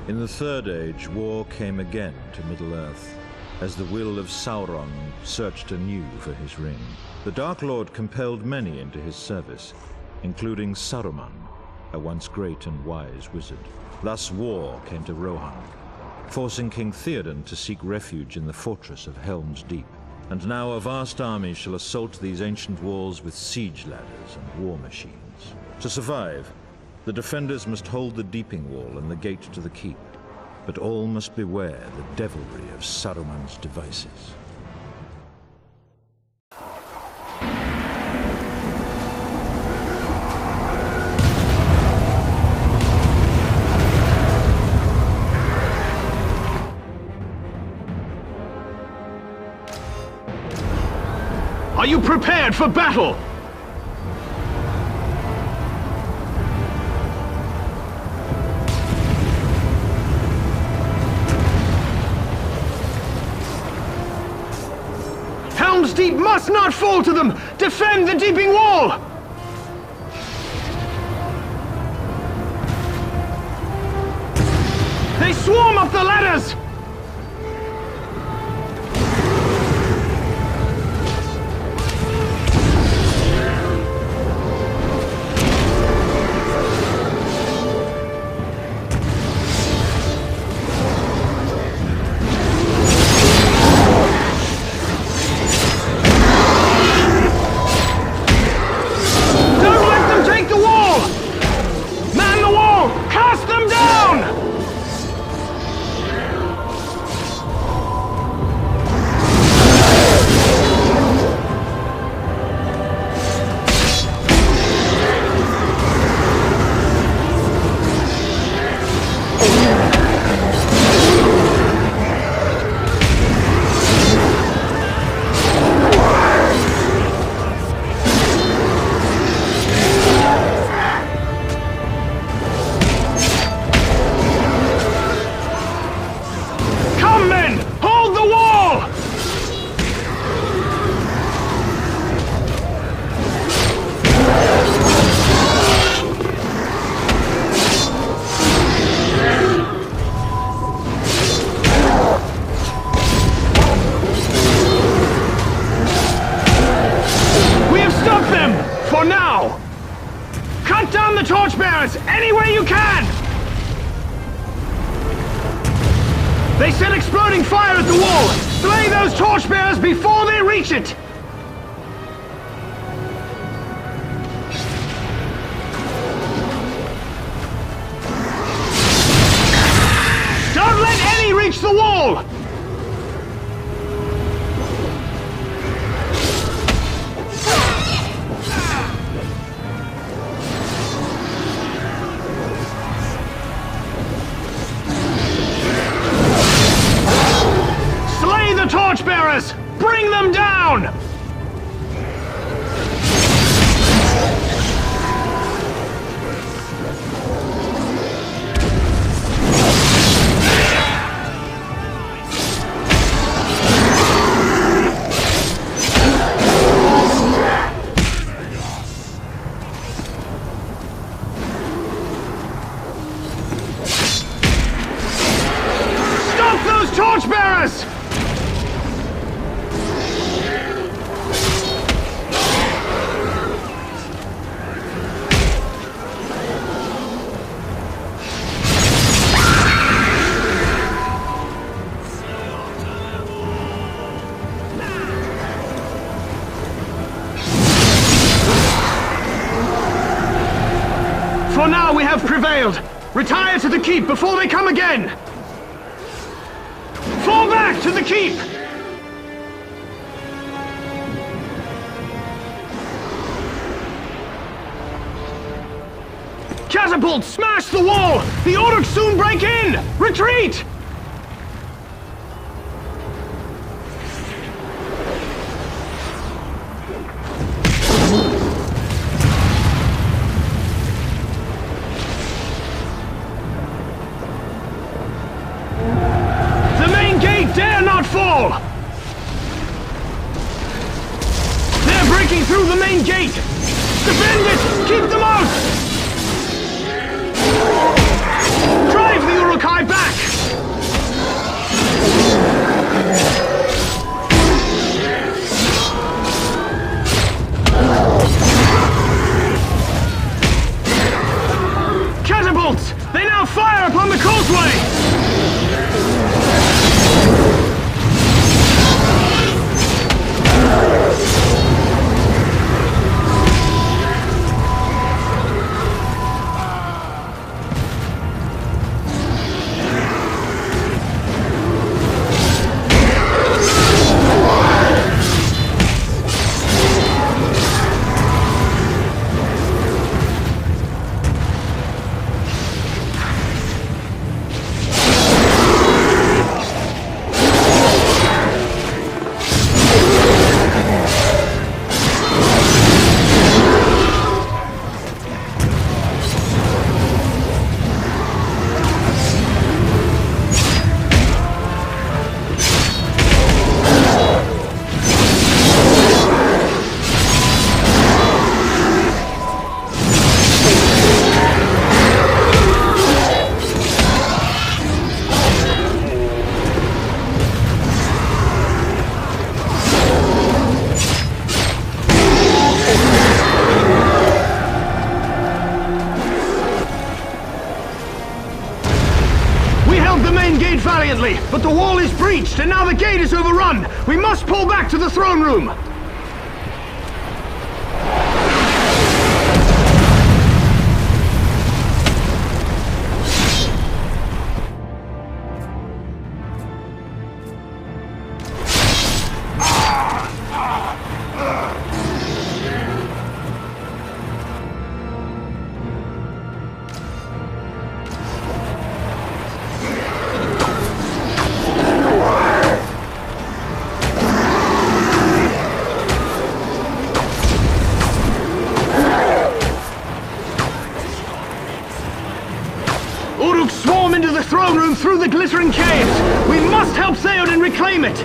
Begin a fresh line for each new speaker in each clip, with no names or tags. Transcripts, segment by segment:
In the Third Age, war came again to Middle-earth, as the will of Sauron searched anew for his ring. The Dark Lord compelled many into his service, including Saruman, a once great and wise wizard. Thus war came to Rohan, forcing King Theoden to seek refuge in the fortress of Helm's Deep. And now a vast army shall assault these ancient walls with siege ladders and war machines. To survive, the defenders must hold the Deeping Wall and the gate to the keep, but all must beware the devilry of Saruman's devices.
Are you prepared for battle? Helm's Deep must not fall to them! Defend the Deeping Wall! They swarm up the ladders! Any way you can! They set exploding fire at the wall! Slay those torchbearers before they reach it! Don't let any reach the wall! Torchbearers! Bring them down! Stop those torchbearers! For now, we have prevailed. Retire to the keep before they come again. Fall back to the keep! Catapult, smash the wall! The Orcs soon break in! Retreat! Dare not fall! They're breaking through the main gate! Defend it! Keep them out! Drive the Molokai back! Catapults! They now fire upon the causeway! Valiantly, but the wall is breached and now the gate is overrun. We must pull back to the throne room. Swarm into the throne room through the glittering caves! We must help Theoden reclaim it!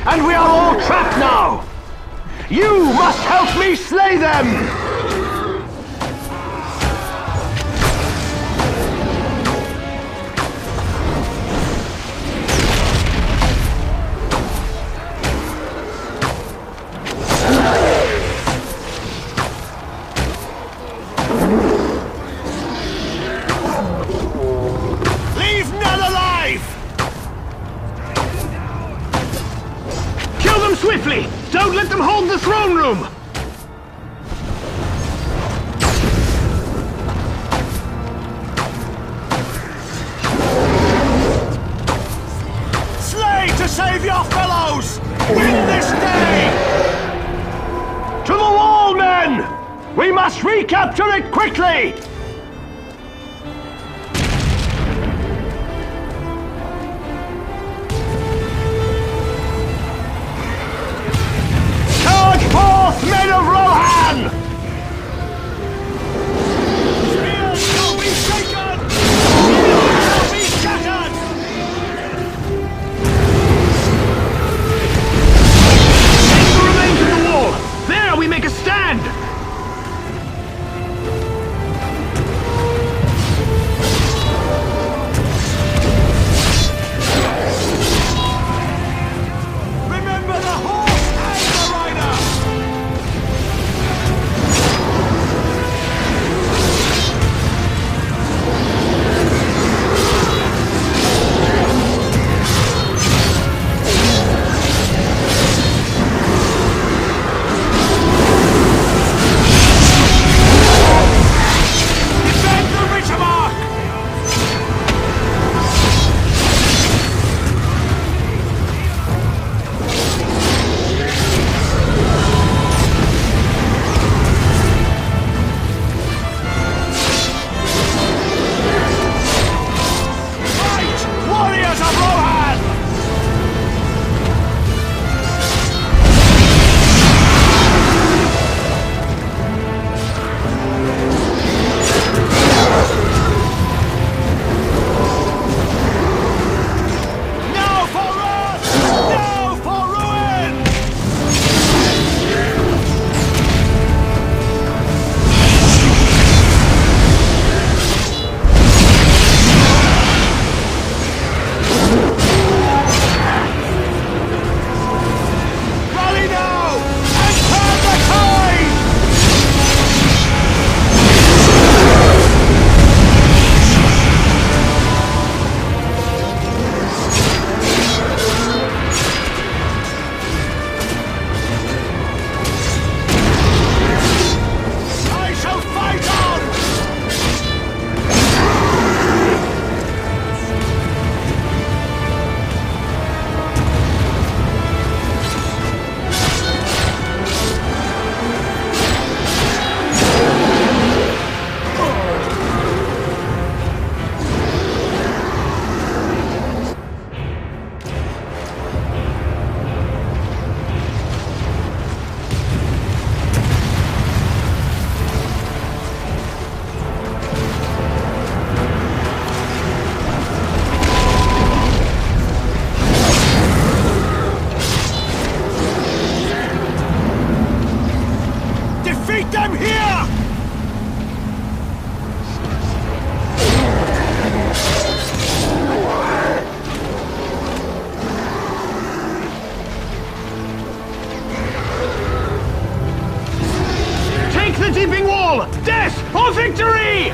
And we are all trapped now! You must help me slay them! Leave none alive! Swiftly! Don't let them hold the throne room! Slay to save your fellows! Win this day! To the wall, men! We must recapture it quickly! Men of Rohan! Spears shall be shaken! Spears shall be shattered! Take the remains of the wall! There we make a stand! wall! Death or victory!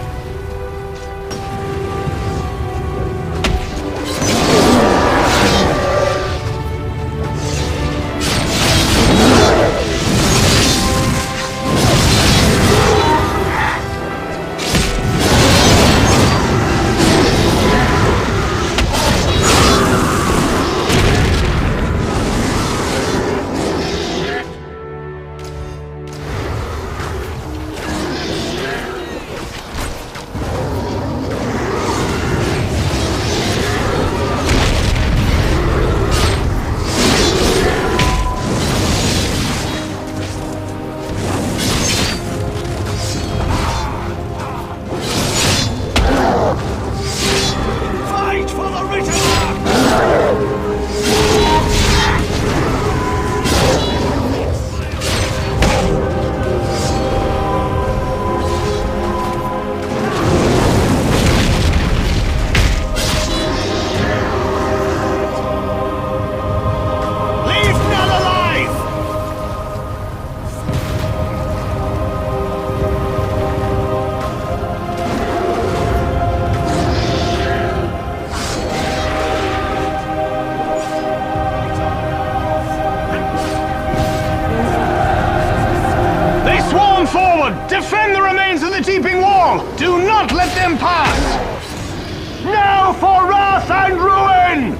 Defend the remains of the Deeping Wall! Do not let them pass! Now for wrath and ruin!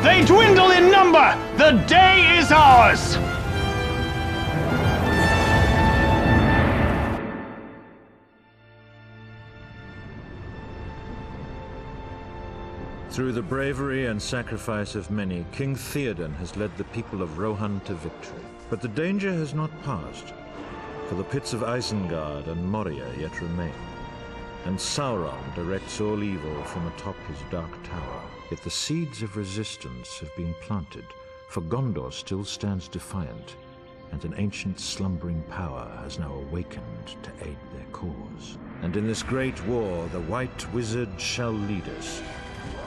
They dwindle in number! The day is ours!
Through the bravery and sacrifice of many, King Theoden has led the people of Rohan to victory. But the danger has not passed, for the pits of Isengard and Moria yet remain. And Sauron directs all evil from atop his dark tower. Yet the seeds of resistance have been planted, for Gondor still stands defiant, and an ancient slumbering power has now awakened to aid their cause. And in this great war, the White Wizard shall lead us,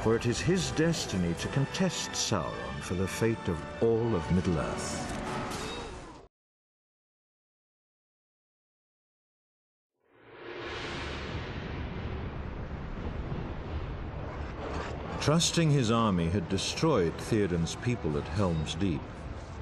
for it is his destiny to contest Sauron for the fate of all of Middle-earth. Trusting his army had destroyed Theoden's people at Helm's Deep,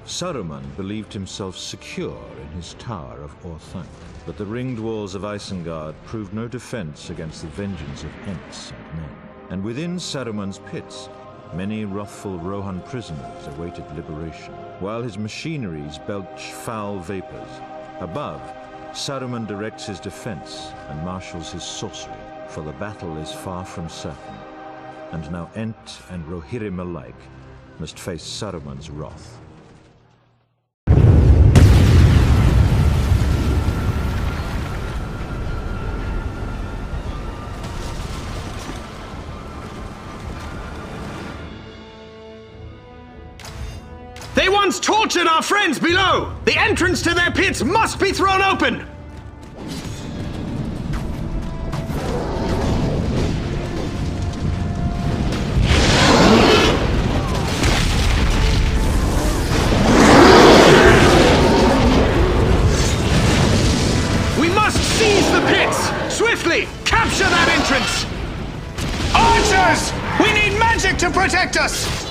Saruman believed himself secure in his tower of Orthanc. But the ringed walls of Isengard proved no defense against the vengeance of Ents and men. And within Saruman's pits, many wrathful Rohan prisoners awaited liberation, while his machineries belch foul vapors. Above, Saruman directs his defense and marshals his sorcery, for the battle is far from certain. And now Ent and Rohirrim alike must face Saruman's wrath.
They once tortured our friends below! The entrance to their pits must be thrown open! pit to protect us!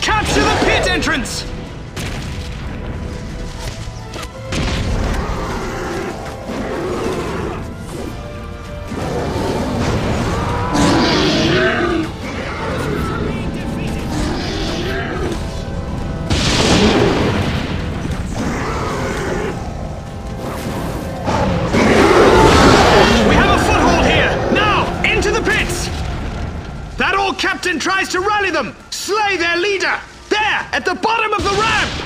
Capture the pit entrance! We have a foothold here! Now, into the pits! That old captain tries to rally them! Slay their leader! There, at the bottom of the ramp!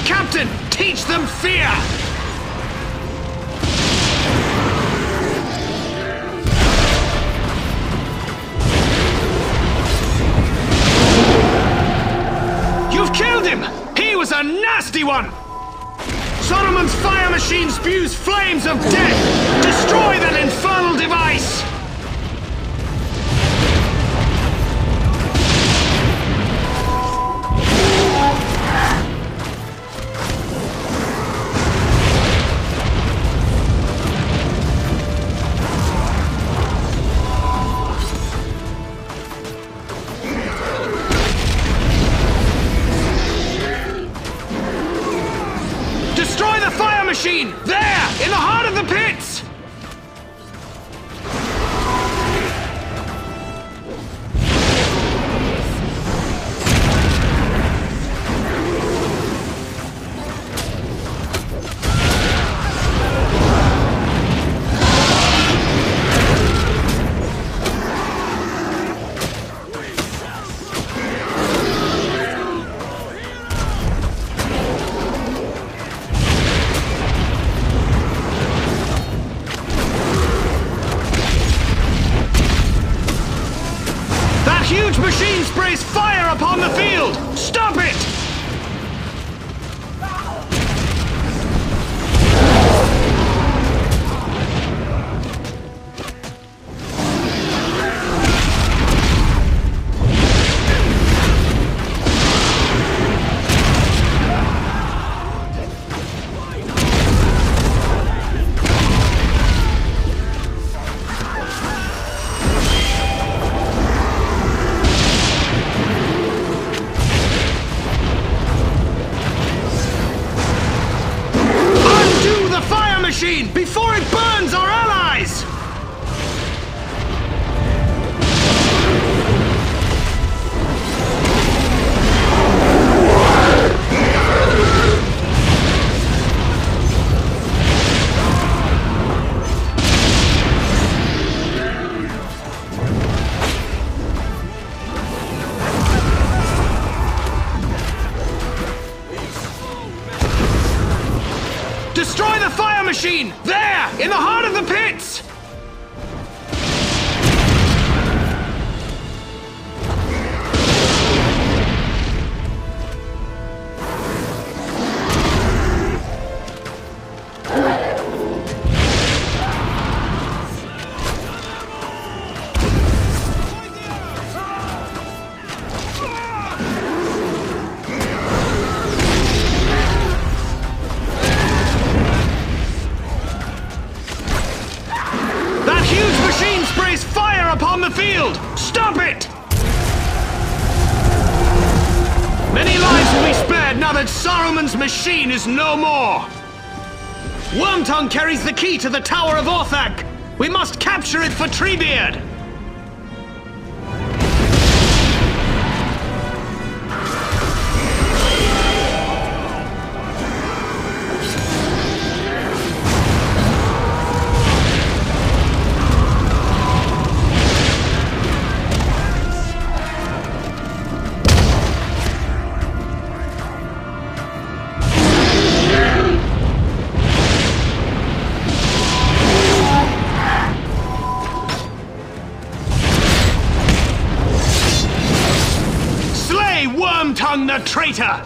Captain, teach them fear! You've killed him! He was a nasty one! Solomon's fire machine spews flames of death! Destroy that infernal device! Machine! There! In the heart of the pits! Huge machine sprays fire upon the field! Stop it! Before it burns our allies! Destroy the fire machine! There! In the heart of the pits! Upon the field! Stop it! Many lives will be spared now that Saruman's machine is no more! Wormtongue carries the key to the Tower of Orthanc! We must capture it for Treebeard! the traitor!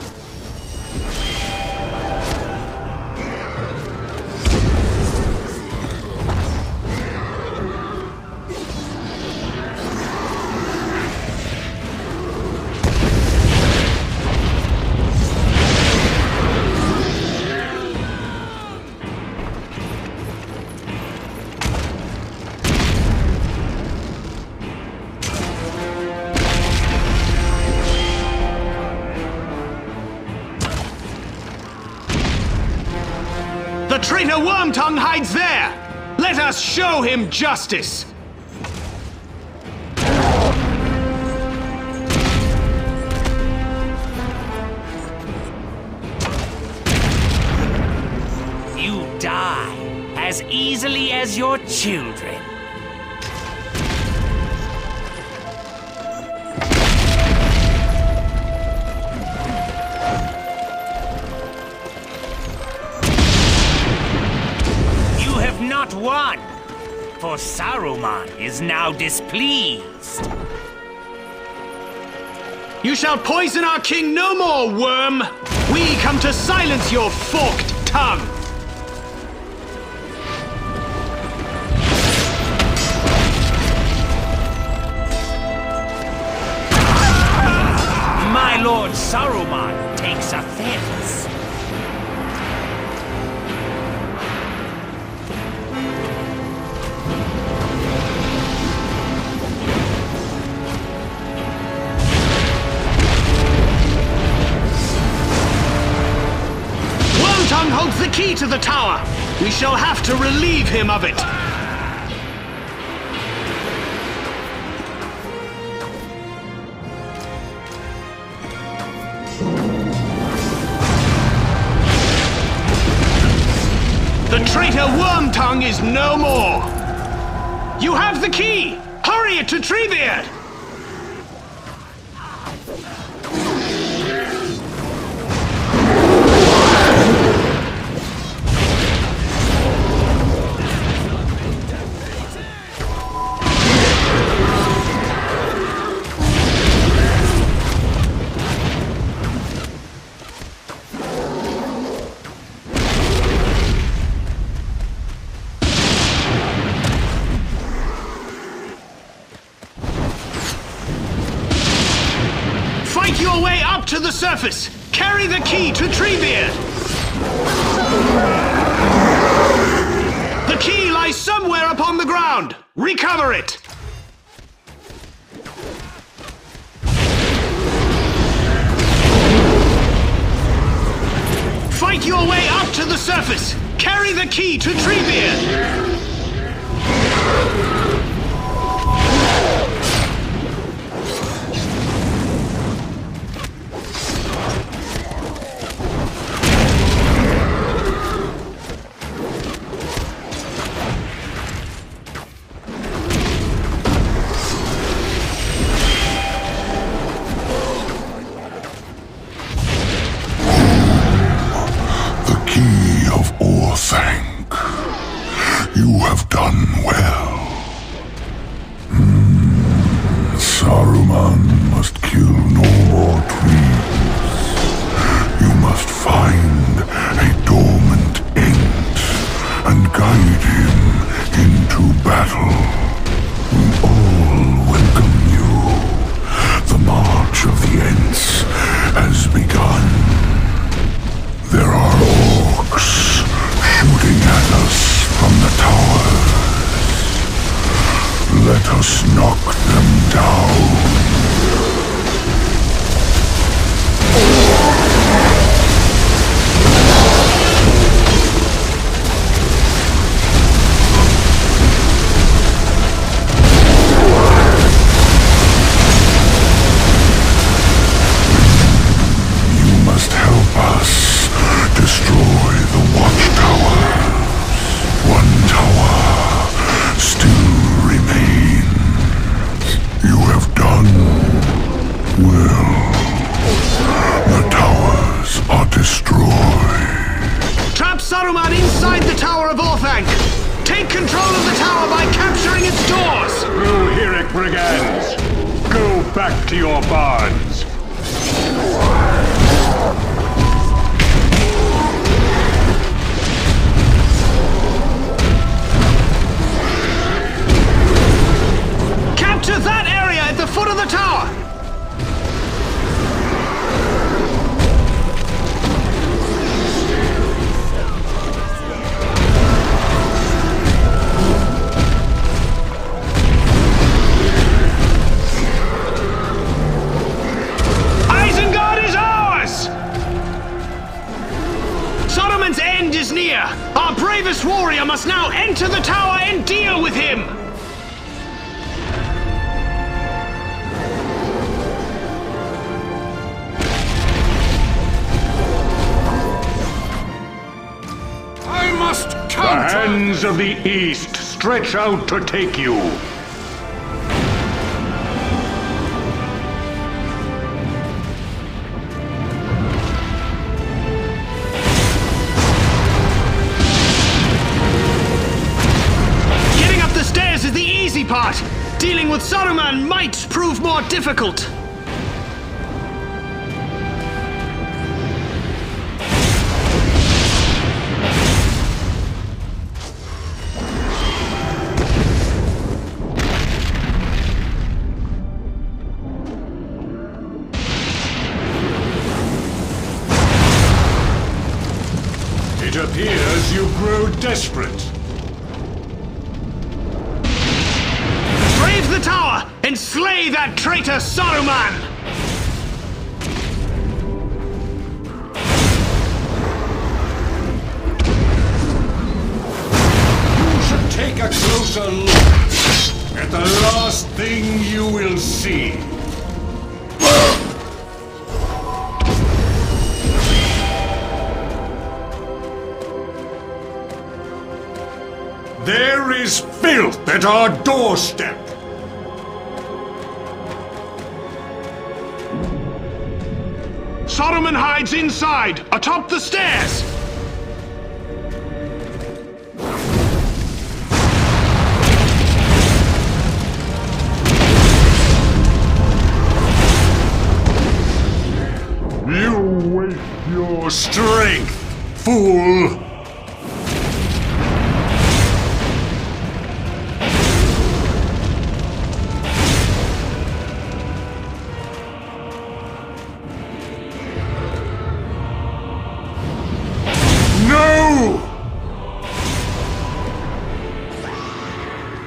The traitor Wormtongue hides there! Let us show him justice!
You die as easily as your children. Not one, for Saruman is now displeased.
You shall poison our king no more, worm! We come to silence your forked tongue!
My lord Saruman takes offense.
Wormtongue holds the key to the tower. We shall have to relieve him of it. The traitor Wormtongue is no more. You have the key. Hurry it to Treebeard. Fight your way up to the surface! Carry the key to Treebeard! The key lies somewhere upon the ground! Recover it! Fight your way up to the surface! Carry the key to Treebeard!
You have done well. Saruman must kill no more trees. You must find a dormant Ent and guide him into battle. We all welcome you. The march of the Ents has begun. There are orcs shooting at us from the towers. Let us knock them down. You must help us destroy the watchtower. One tower still remains. You have done well. The towers are destroyed.
Trap Saruman inside the Tower of Orthanc! Take control of the tower by capturing its doors!
Rohirric brigands! Go back to your barns!
tower! Isengard is ours! Saruman's end is near! Our bravest warrior must now enter the tower and deal with him!
I must counter!
The hands of the East stretch out to take you.
Getting up the stairs is the easy part! Dealing with Saruman might prove more difficult!
It appears you grow desperate.
Brave the tower and slay that traitor Saruman!
You should take a closer look at the last thing you will see. There is filth at our doorstep!
Saruman hides inside, atop the stairs!
You waste your strength, fool! No!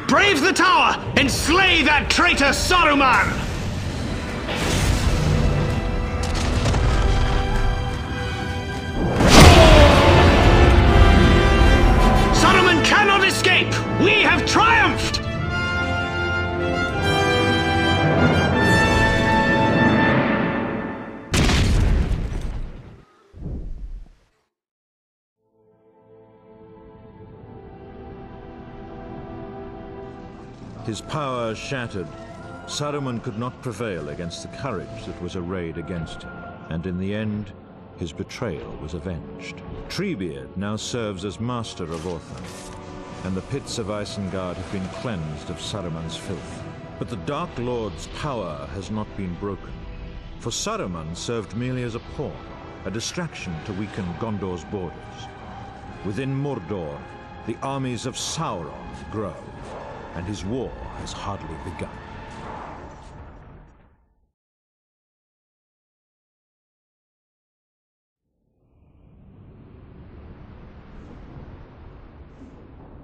Brave the tower and slay that traitor Saruman! Saruman cannot escape! We have triumphed!
His power shattered, Saruman could not prevail against the courage that was arrayed against him, and in the end, his betrayal was avenged. Treebeard now serves as master of Orthanc, and the pits of Isengard have been cleansed of Saruman's filth. But the Dark Lord's power has not been broken, for Saruman served merely as a pawn, a distraction to weaken Gondor's borders. Within Mordor, the armies of Sauron grow, and his war has hardly begun.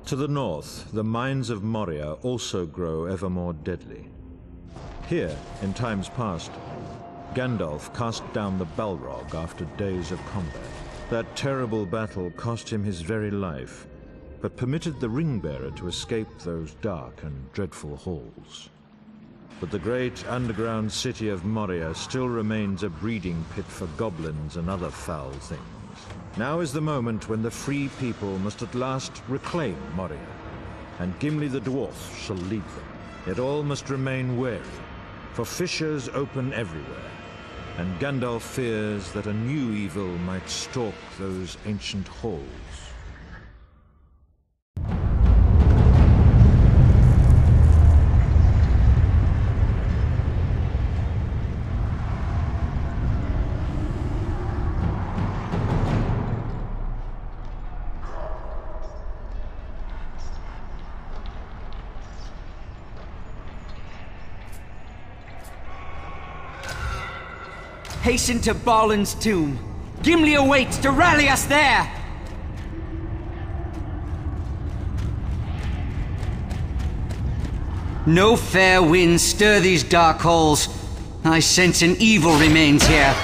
To the north, the mines of Moria also grow ever more deadly. Here, in times past, Gandalf cast down the Balrog after days of combat. That terrible battle cost him his very life, but permitted the Ringbearer to escape those dark and dreadful halls. But the great underground city of Moria still remains a breeding pit for goblins and other foul things. Now is the moment when the free people must at last reclaim Moria, and Gimli the dwarf shall lead them. Yet all must remain wary, for fissures open everywhere, and Gandalf fears that a new evil might stalk those ancient halls.
Hasten to Balin's tomb. Gimli awaits to rally us there! No fair winds stir these dark halls. I sense an evil remains here.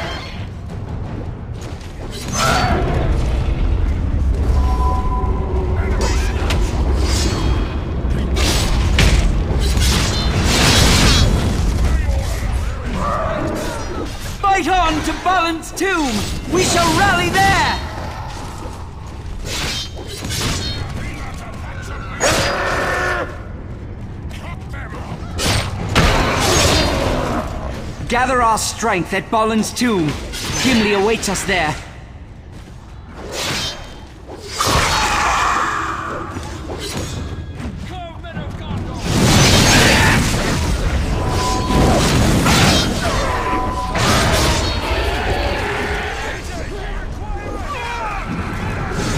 Fight on to Balin's tomb! We shall rally there! Gather our strength at Balin's tomb. Gimli awaits us there.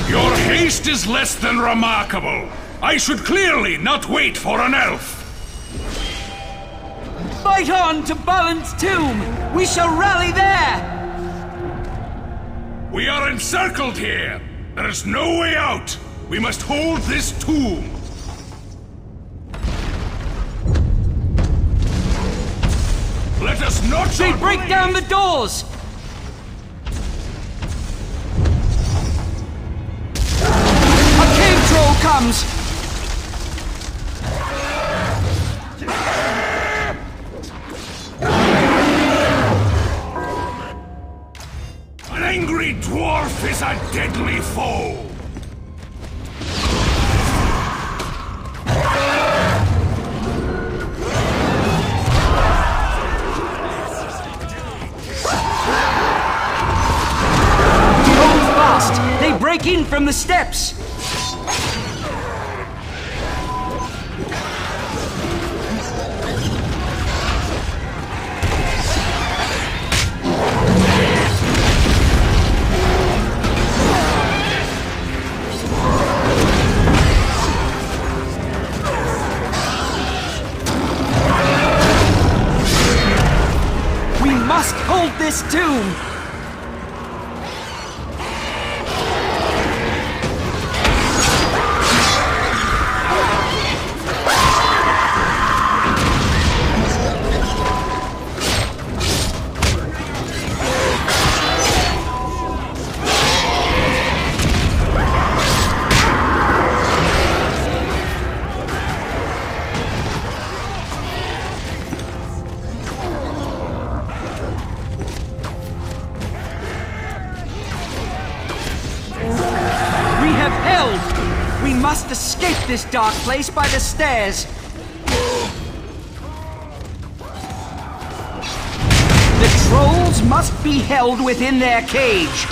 Your haste is less than remarkable. I should clearly not wait for an elf.
Fight on to Balin's tomb! We shall rally there!
We are encircled here. There is no way out. We must hold this tomb. Let us not...
They break down the doors! A cave troll comes!
An angry dwarf is a deadly foe!
Hold fast! They break in from the steps! Hold this tomb! We must escape this dark place by the stairs. The trolls must be held within their cage.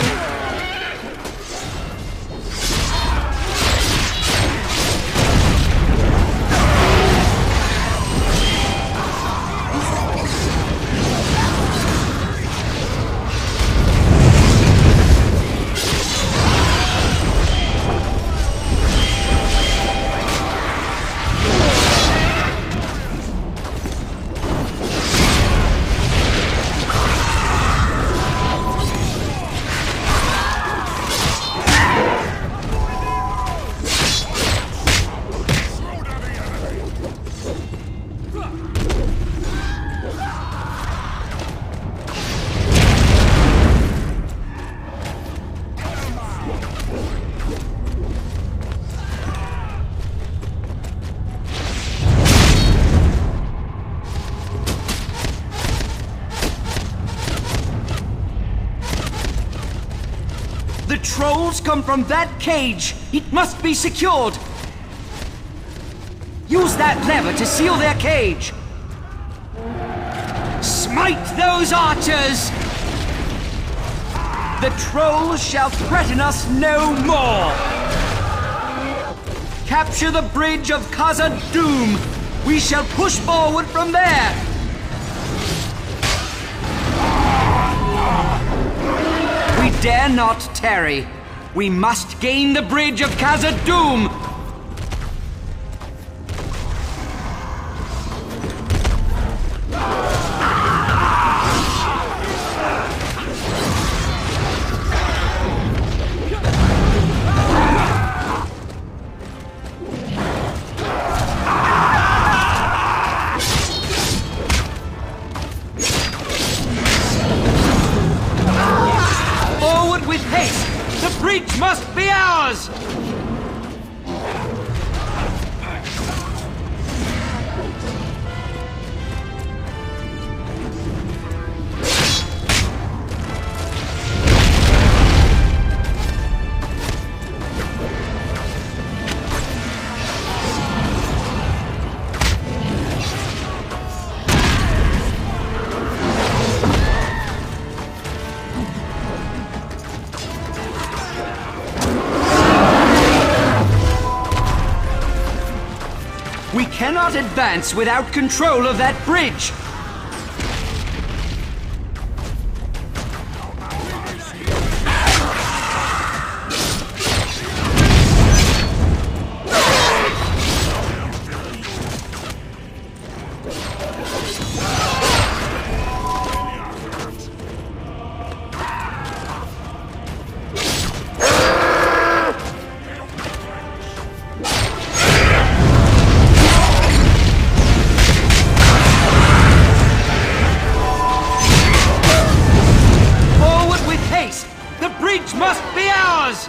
The trolls come from that cage. It must be secured. Use that lever to seal their cage. Smite those archers! The trolls shall threaten us no more. Capture the bridge of Khazad-dûm. We shall push forward from there. We dare not tarry. We must gain the bridge of Khazad-dûm. cannot advance without control of that bridge. Must be ours!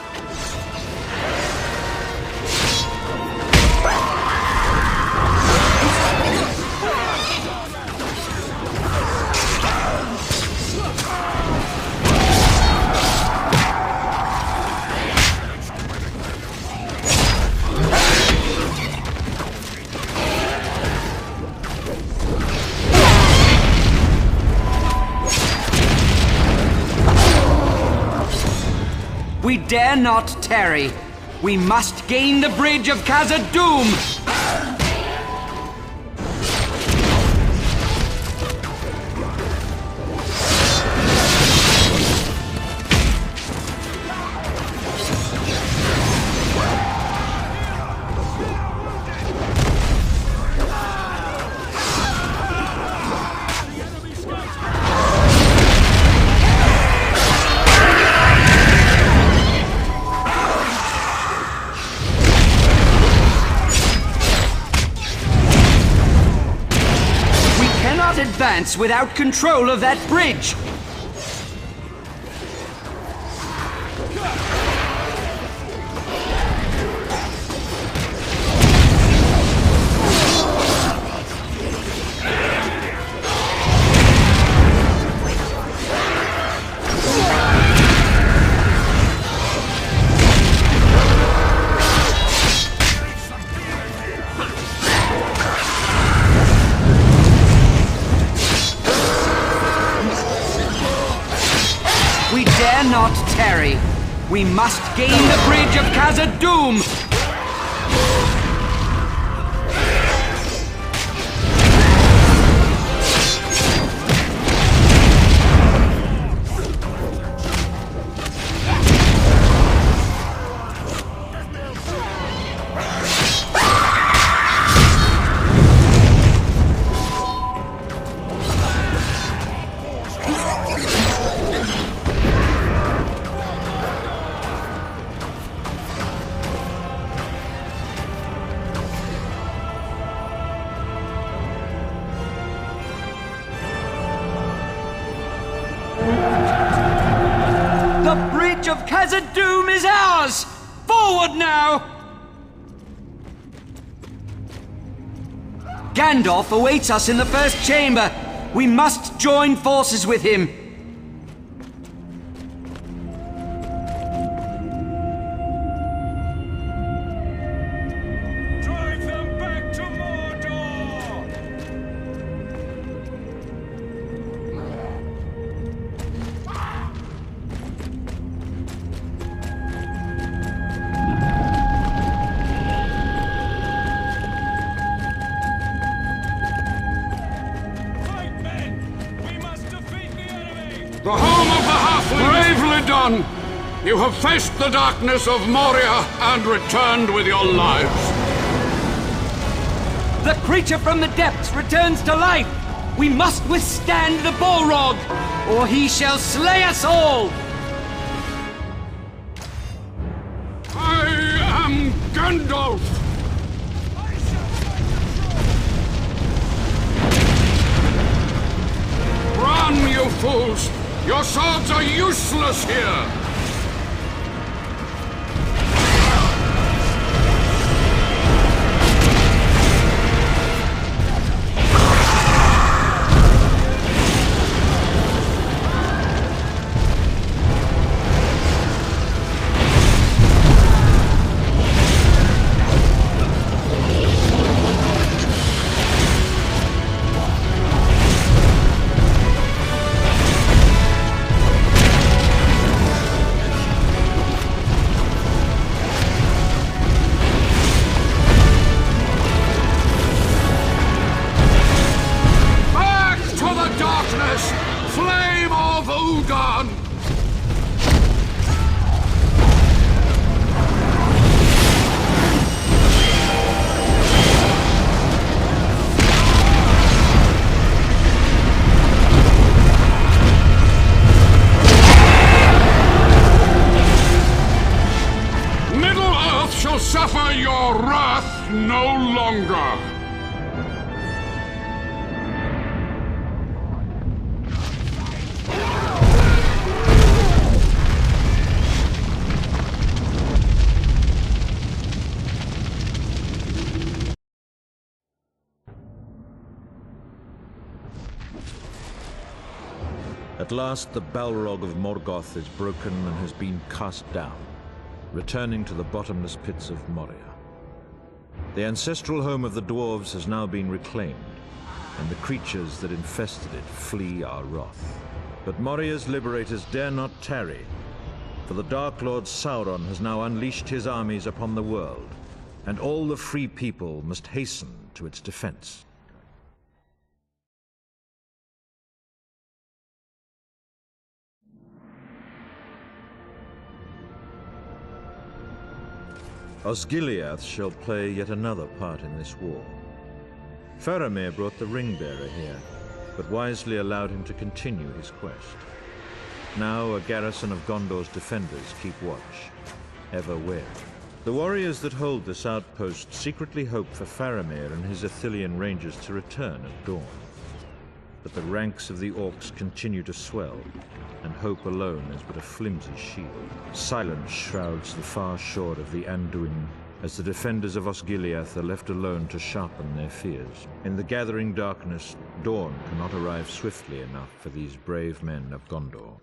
We dare not tarry. We must gain the bridge of Khazad-dûm! Advance without control of that bridge. We dare not tarry. We must gain the bridge of Khazad-dûm! The bridge of Khazad-dûm is ours! Forward now! Gandalf awaits us in the first chamber. We must join forces with him.
Drive them back to Mordor!
The home of the halfling! Bravely done! You have faced the darkness of Moria and returned with your lives.
The creature from the depths returns to life! We must withstand the Balrog, or he shall slay us all!
I am Gandalf! Run, you fools! Your swords are useless here! of Udon! Middle-earth shall suffer your wrath no longer!
At last, the Balrog of Morgoth is broken and has been cast down, returning to the bottomless pits of Moria. The ancestral home of the dwarves has now been reclaimed, and the creatures that infested it flee our wrath. But Moria's liberators dare not tarry, for the Dark Lord Sauron has now unleashed his armies upon the world, and all the free people must hasten to its defense. Osgiliath shall play yet another part in this war. Faramir brought the Ring-Bearer here, but wisely allowed him to continue his quest. Now a garrison of Gondor's defenders keep watch, ever wary. The warriors that hold this outpost secretly hope for Faramir and his Ithilien rangers to return at dawn. But the ranks of the orcs continue to swell, and hope alone is but a flimsy shield. Silence shrouds the far shore of the Anduin, as the defenders of Osgiliath are left alone to sharpen their fears. In the gathering darkness, dawn cannot arrive swiftly enough for these brave men of Gondor.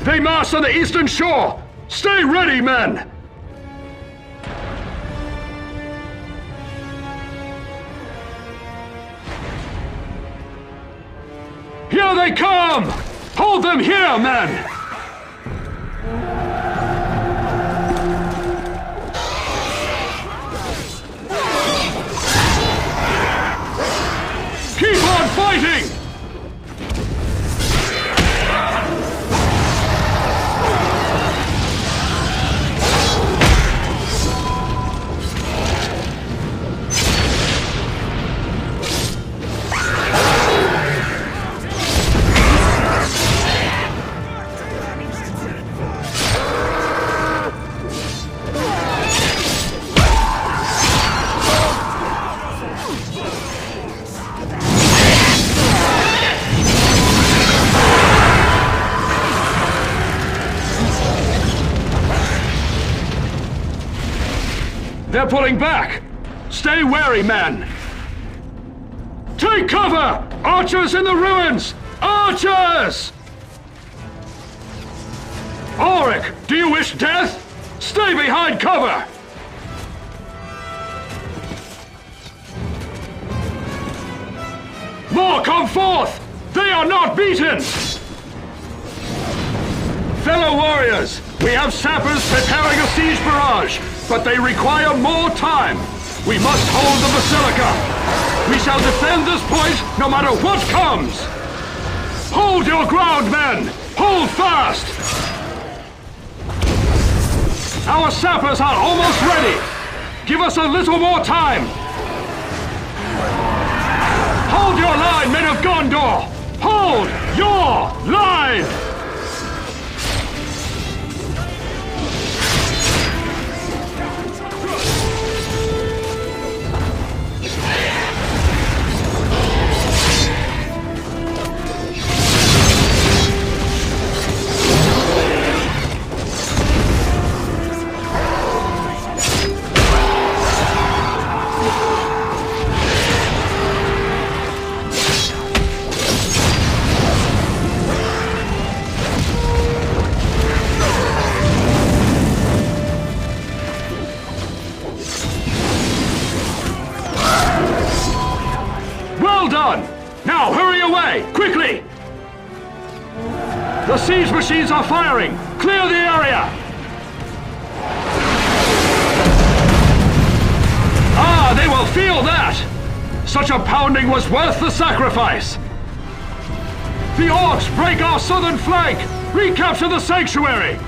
They mass on the eastern shore! Stay ready, men! Here they come! Hold them here, men! Keep on fighting! They're pulling back! Stay wary, men! Take cover! Archers in the ruins! Archers! Auric, do you wish death? Stay behind cover! More come forth! They are not beaten! Fellow warriors, we have sappers preparing a siege barrage, but they require more time. We must hold the Basilica. We shall defend this point no matter what comes. Hold your ground, men! Hold fast! Our sappers are almost ready. Give us a little more time. Hold your line, men of Gondor! Hold your line! Well done! Now hurry away, quickly! The siege machines are firing! Clear the area! Ah, they will feel that! Such a pounding was worth the sacrifice! The orcs break our southern flank! Recapture the sanctuary!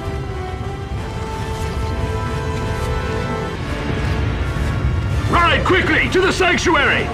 Ride quickly to the sanctuary!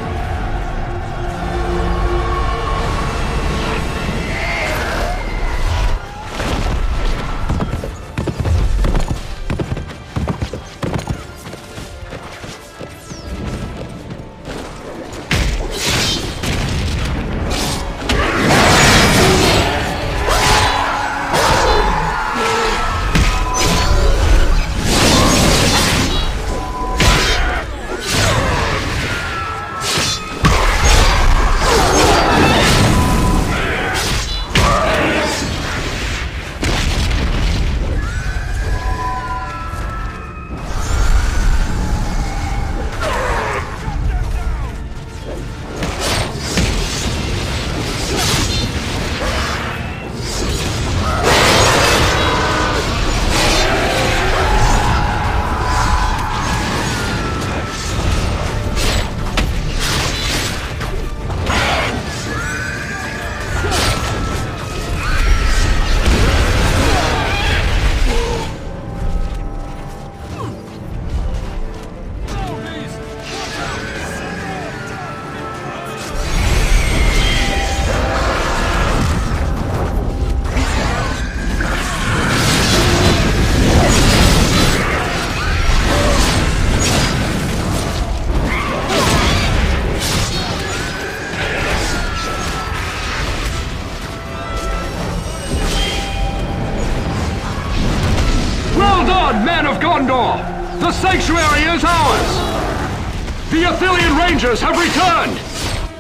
Men of Gondor! The sanctuary is ours! The Athelian Rangers have returned!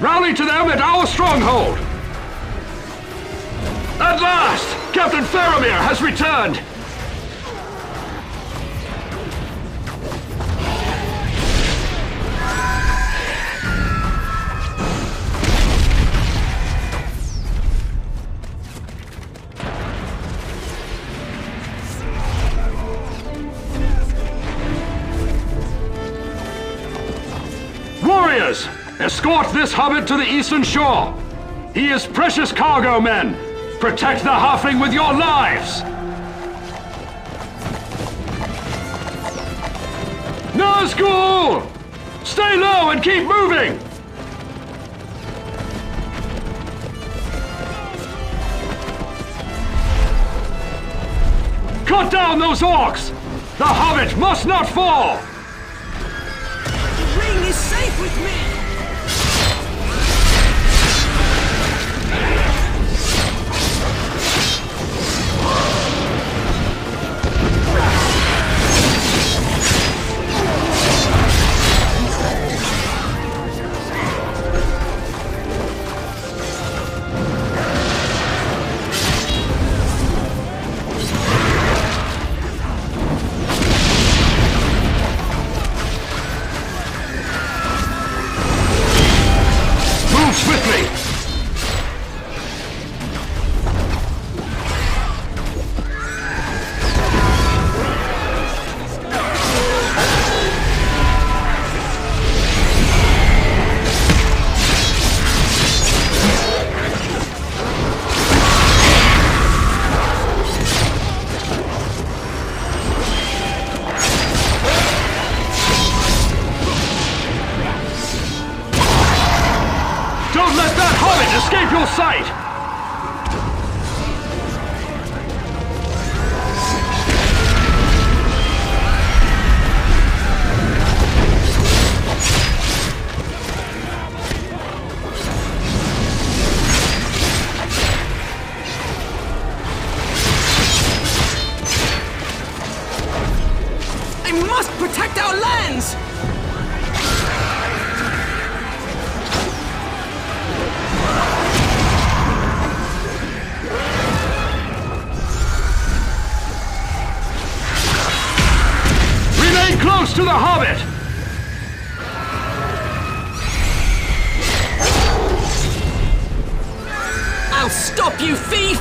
Rally to them at our stronghold! At last! Captain Faramir has returned! Warriors, escort this hobbit to the eastern shore. He is precious cargo, men. Protect the halfling with your lives. Nazgul! Stay low and keep moving! Cut down those orcs! The hobbit must not fall!
The ring is safe with me!
Escape your sight!
I must protect our lands!
Close to the hobbit!
I'll stop you, thief!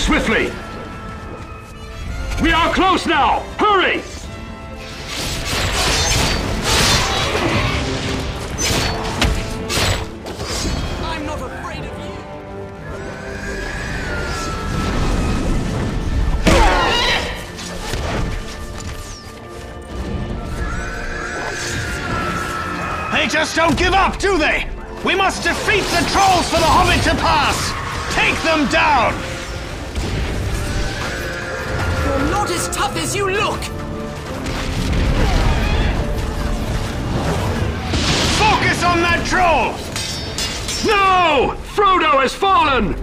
swiftly! We are close now! Hurry!
I'm not afraid of you!
They just don't give up, do they? We must defeat the trolls for the Hobbit to pass! Take them down!
You're not as tough as you look!
Focus on that troll!
No! Frodo has fallen!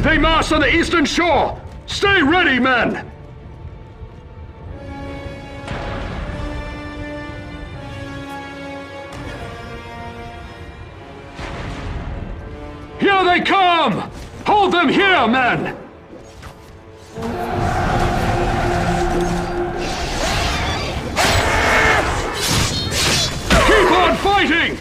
They march on the eastern shore! Stay ready, men! Here they come! Hold them here, men! Keep on fighting!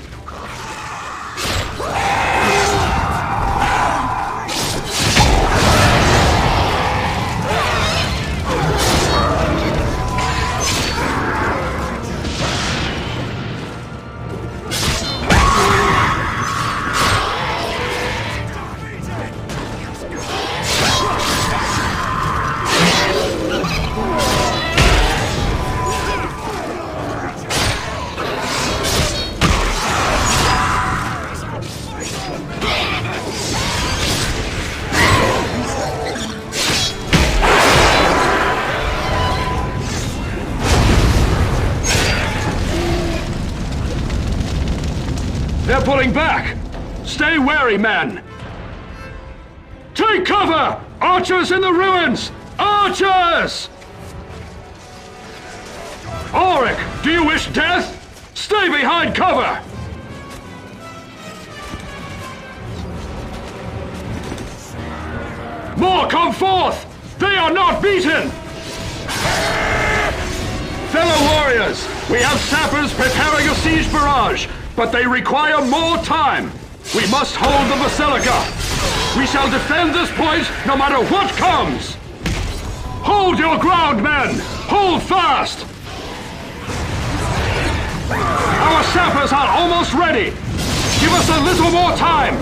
They're pulling back! Stay wary, men! Take cover! Archers in the ruins! Archers! Auric, do you wish death? Stay behind cover! More come forth! They are not beaten! Fellow warriors, we have sappers preparing a siege barrage, but they require more time. We must hold the Basilica. We shall defend this point no matter what comes. Hold your ground, men! Hold fast! Our sappers are almost ready. Give us a little more time.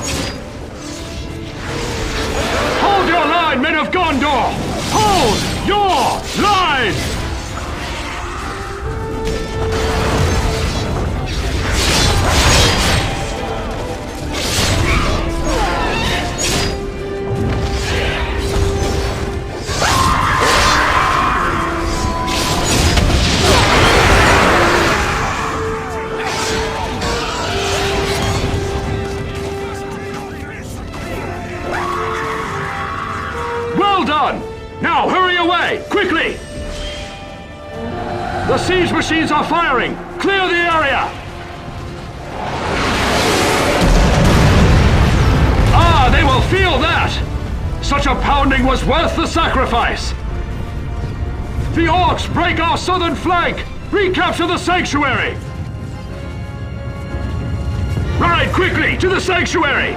Hold your line, men of Gondor! Hold your line! Well done! Now hurry away, quickly! The siege machines are firing! Clear the area! Ah, they will feel that! Such a pounding was worth the sacrifice! The orcs break our southern flank! Recapture the sanctuary! Ride quickly to the sanctuary!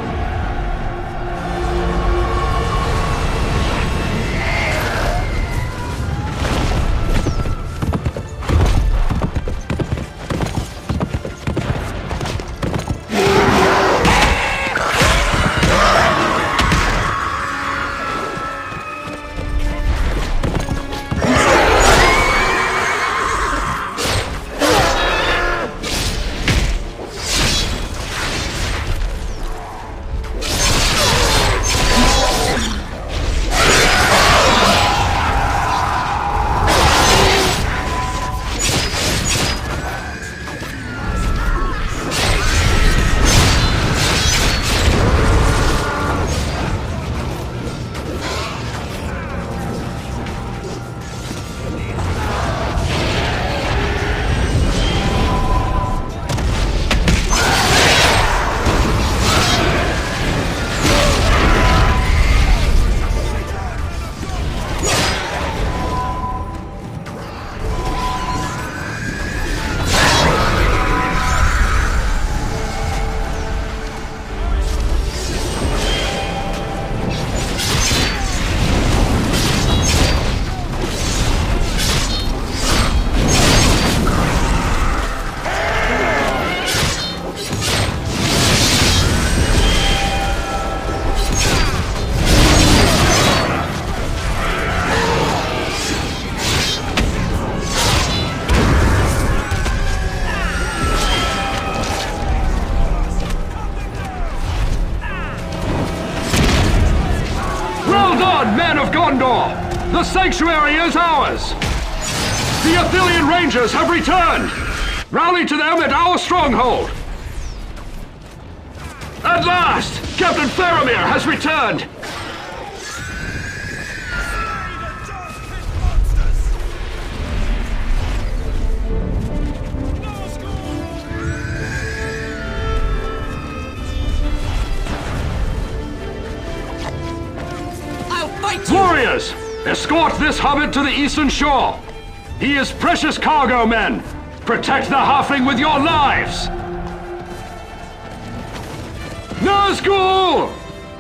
Gondor! The sanctuary is ours! The Athelian Rangers have returned! Rally to them at our stronghold! At last! Captain Faramir has returned! Warriors! Escort this hobbit to the eastern shore! He is precious cargo, men! Protect the halfling with your lives! Nazgul!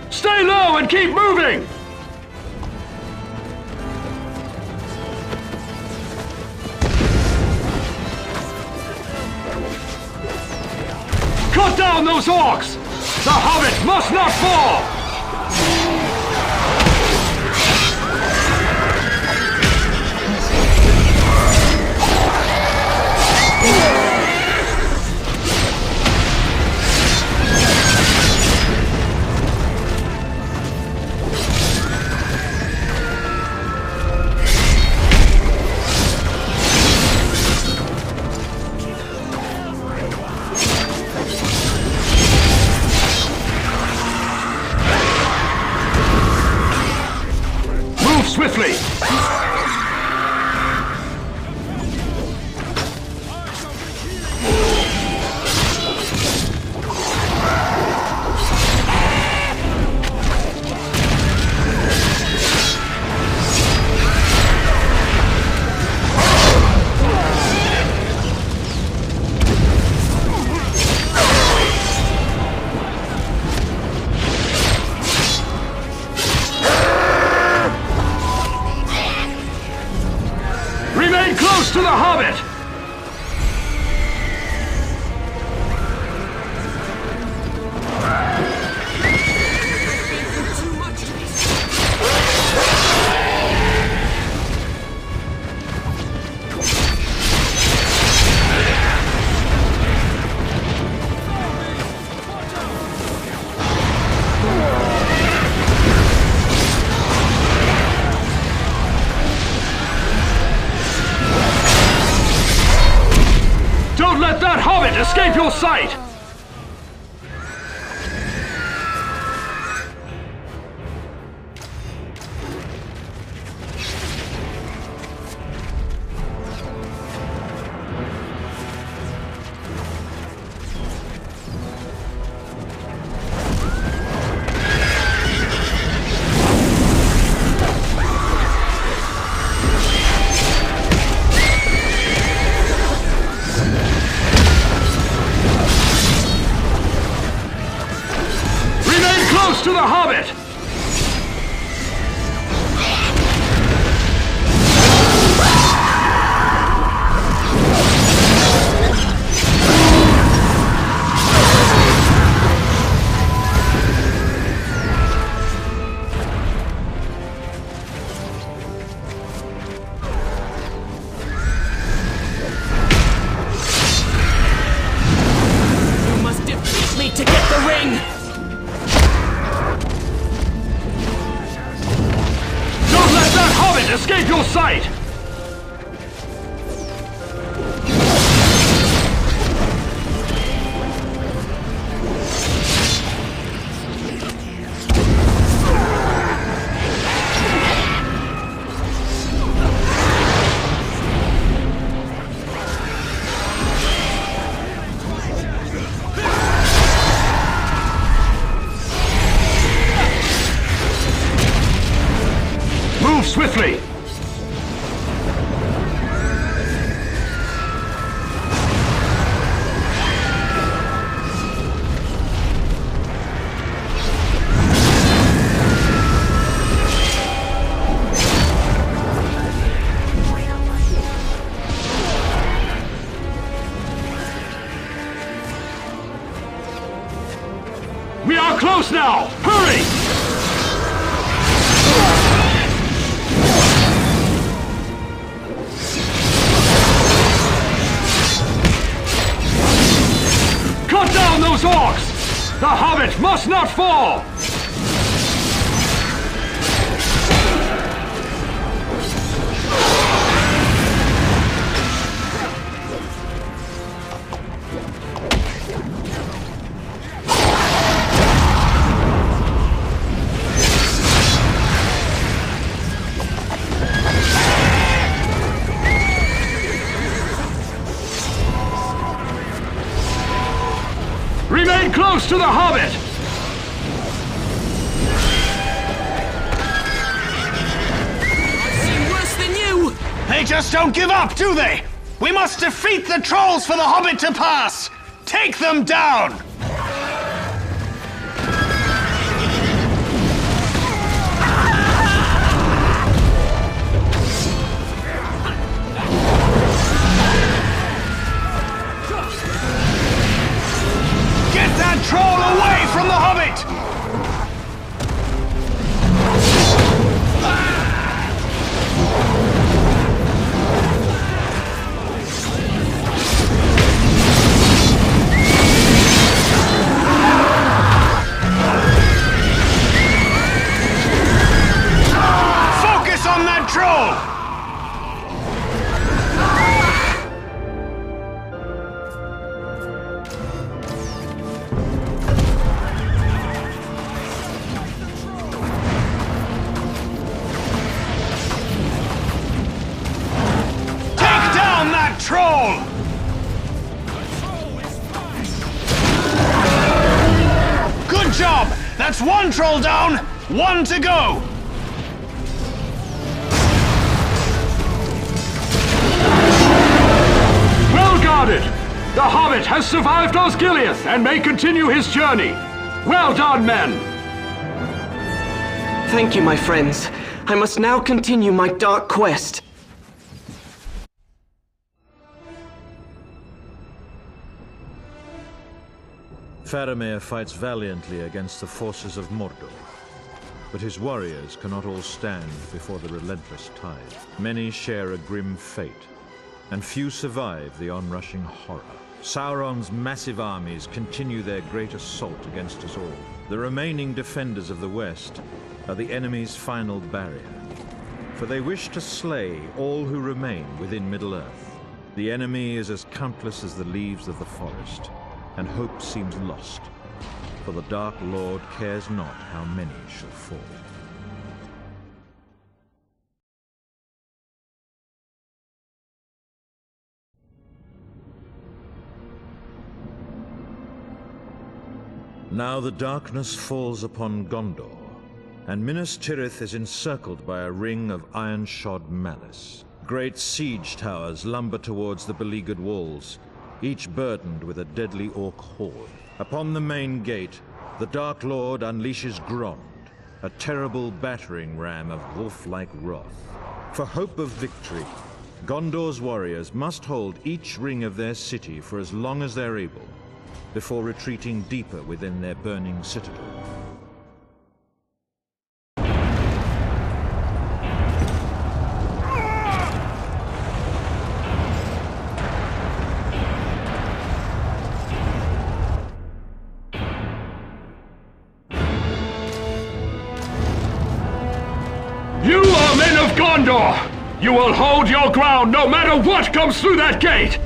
Stay low and keep moving! Cut down those orcs! The hobbit must not fall! Swiftly! Remain close to the hobbit! Don't let that hobbit escape your sight! To the hobbit!
You must defeat me to get the ring!
Escape your sight! Move swiftly! We are close now! Hurry! Cut down those orcs! The hobbit must not fall! too close to the Hobbit!
Worse than you!
They just don't give up, do they? We must defeat the trolls for the Hobbit to pass! Take them down! Get that troll away from the Hobbit! Focus on that troll! Troll! Good job! That's one troll down, one to go!
Well guarded! The Hobbit has survived Osgiliath and may continue his journey. Well done, men!
Thank you, my friends. I must now continue my dark quest.
Faramir fights valiantly against the forces of Mordor, but his warriors cannot all stand before the relentless tide. Many share a grim fate, and few survive the onrushing horror. Sauron's massive armies continue their great assault against us all. The remaining defenders of the West are the enemy's final barrier, for they wish to slay all who remain within Middle-earth. The enemy is as countless as the leaves of the forest, and hope seems lost, for the Dark Lord cares not how many shall fall. Now the darkness falls upon Gondor, and Minas Tirith is encircled by a ring of iron-shod malice. Great siege towers lumber towards the beleaguered walls, each burdened with a deadly orc horde. Upon the main gate, the Dark Lord unleashes Grond, a terrible battering ram of wolf-like wrath. For hope of victory, Gondor's warriors must hold each ring of their city for as long as they're able, before retreating deeper within their burning citadel.
You are men of Gondor! You will hold your ground no matter what comes through that gate!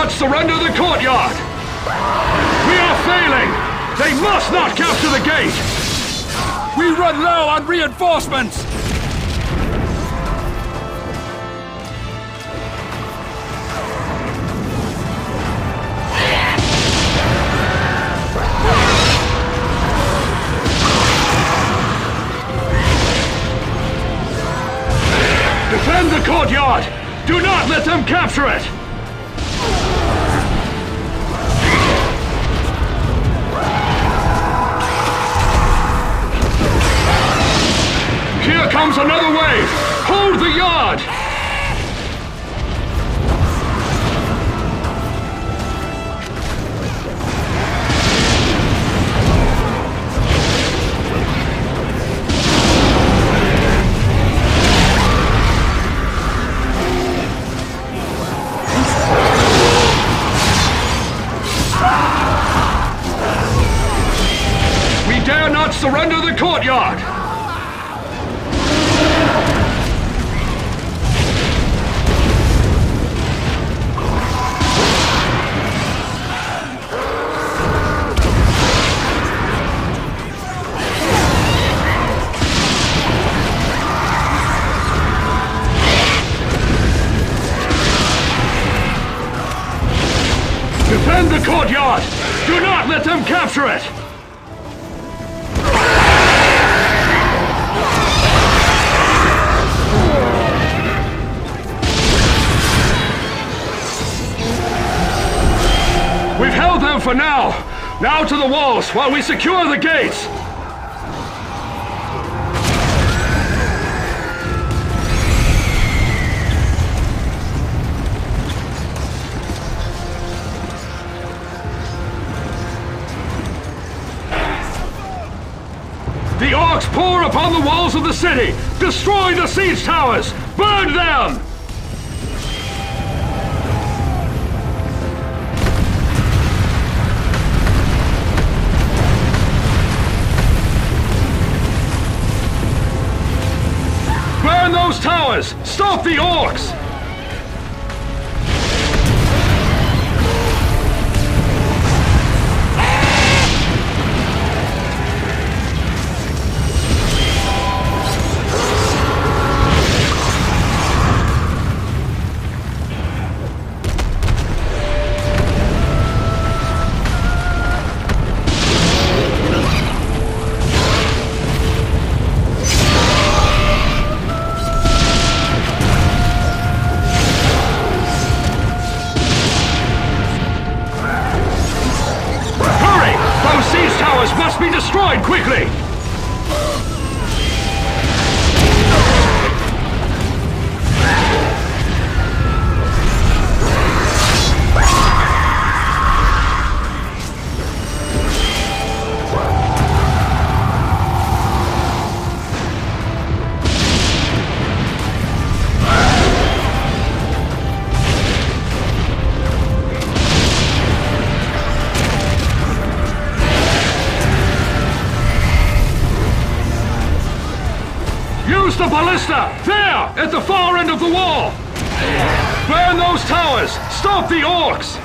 Surrender the courtyard! We are failing! They must not capture the gate!
We run low on reinforcements!
Defend the courtyard! Do not let them capture it! Here comes another wave! Hold the yard! dare not surrender the courtyard! Defend the courtyard! Do not let them capture it! We've held them for now! Now to the walls while we secure the gates! The orcs pour upon the walls of the city! Destroy the siege towers! Burn them! Burn those towers! Stop the orcs! Must be destroyed quickly! Use the ballista! There! At the far end of the wall! Burn those towers! Stop the orcs!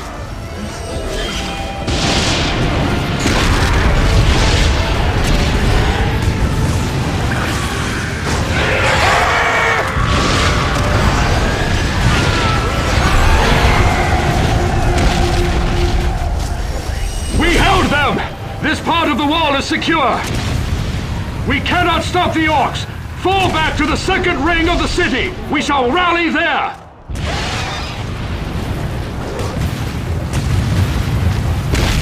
We held them! This part of the wall is secure! We cannot stop the orcs! Fall back to the second ring of the city! We shall rally there!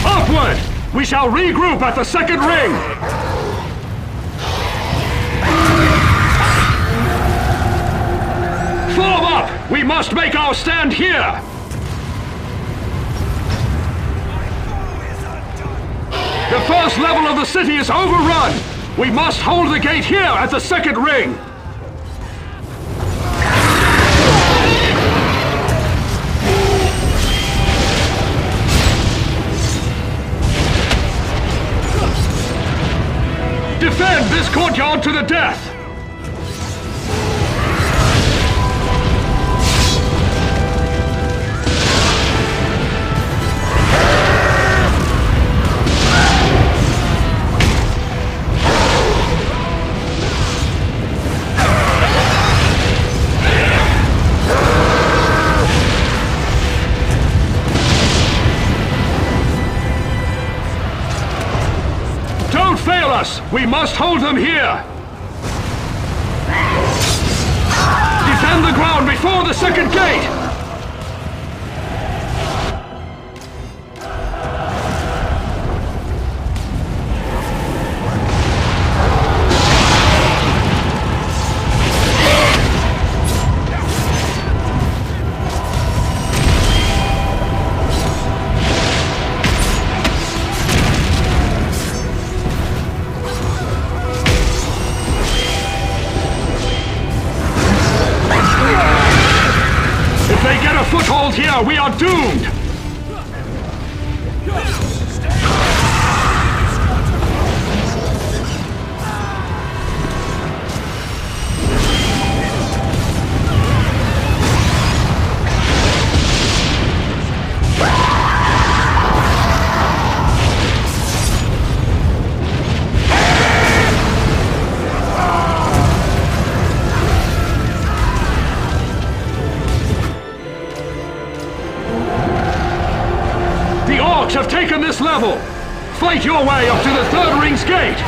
Upward! We shall regroup at the second ring! Form up! We must make our stand here! The first level of the city is overrun! We must hold the gate here at the second ring! Defend this courtyard to the death! We must hold them here! Defend the ground before the second gate! Foothold here, we are doomed! level! Fight your way up to the third ring's gate!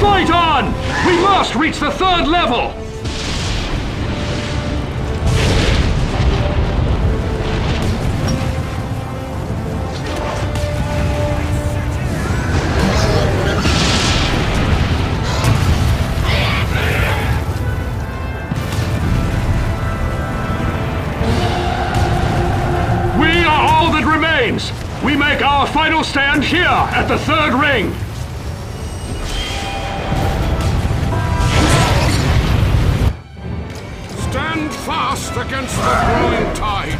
Fight on! We must reach the third level! We make our final stand here at the third ring!
Stand fast against the growing tide!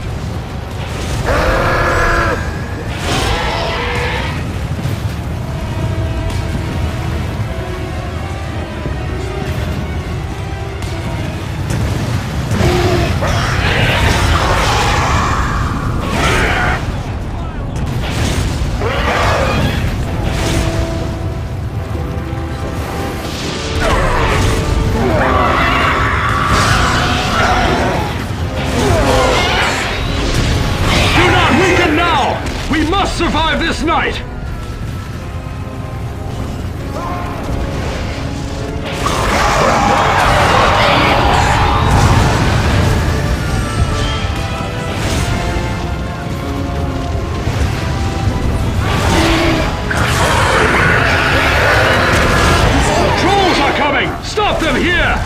Survive this night! Trolls are coming! Stop them here!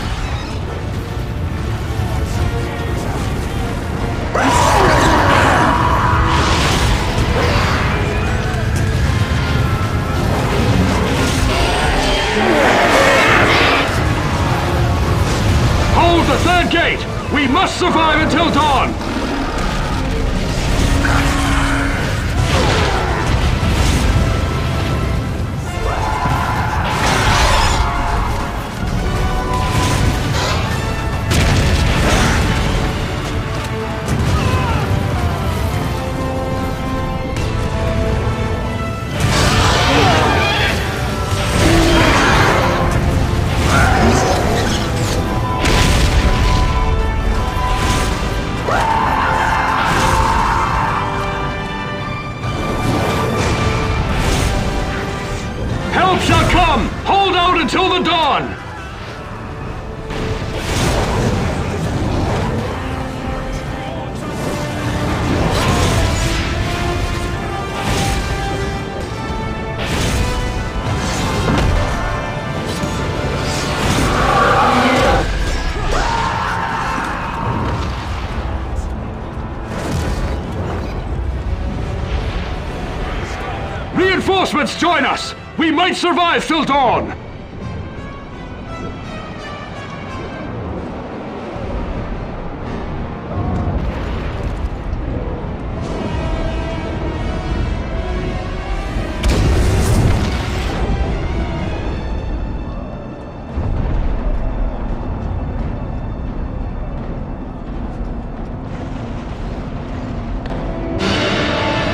The third gate! We must survive until dawn! Shall come! Hold out until the dawn! Reinforcements join us! We might survive till dawn!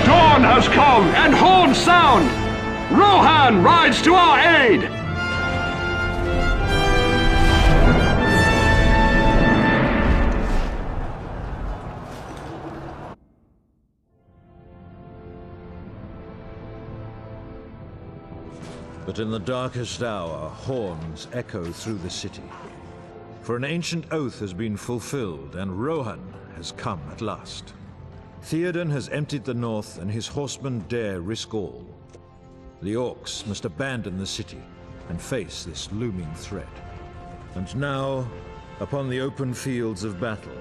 Dawn has come and horns sound! Rohan rides to our aid!
But in the darkest hour, horns echo through the city. For an ancient oath has been fulfilled, and Rohan has come at last. Theoden has emptied the north, and his horsemen dare risk all. The orcs must abandon the city and face this looming threat. And now, upon the open fields of battle,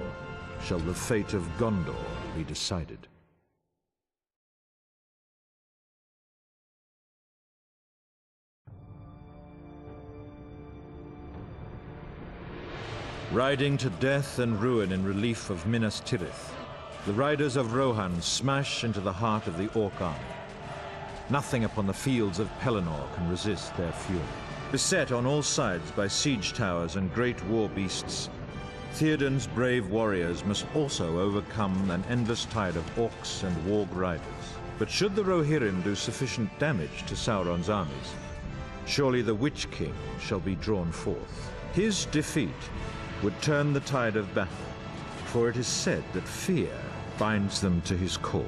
shall the fate of Gondor be decided. Riding to death and ruin in relief of Minas Tirith, the riders of Rohan smash into the heart of the Orc army. Nothing upon the fields of Pelennor can resist their fury. Beset on all sides by siege towers and great war beasts, Theoden's brave warriors must also overcome an endless tide of orcs and warg riders. But should the Rohirrim do sufficient damage to Sauron's armies, surely the Witch King shall be drawn forth. His defeat would turn the tide of battle, for it is said that fear binds them to his cause.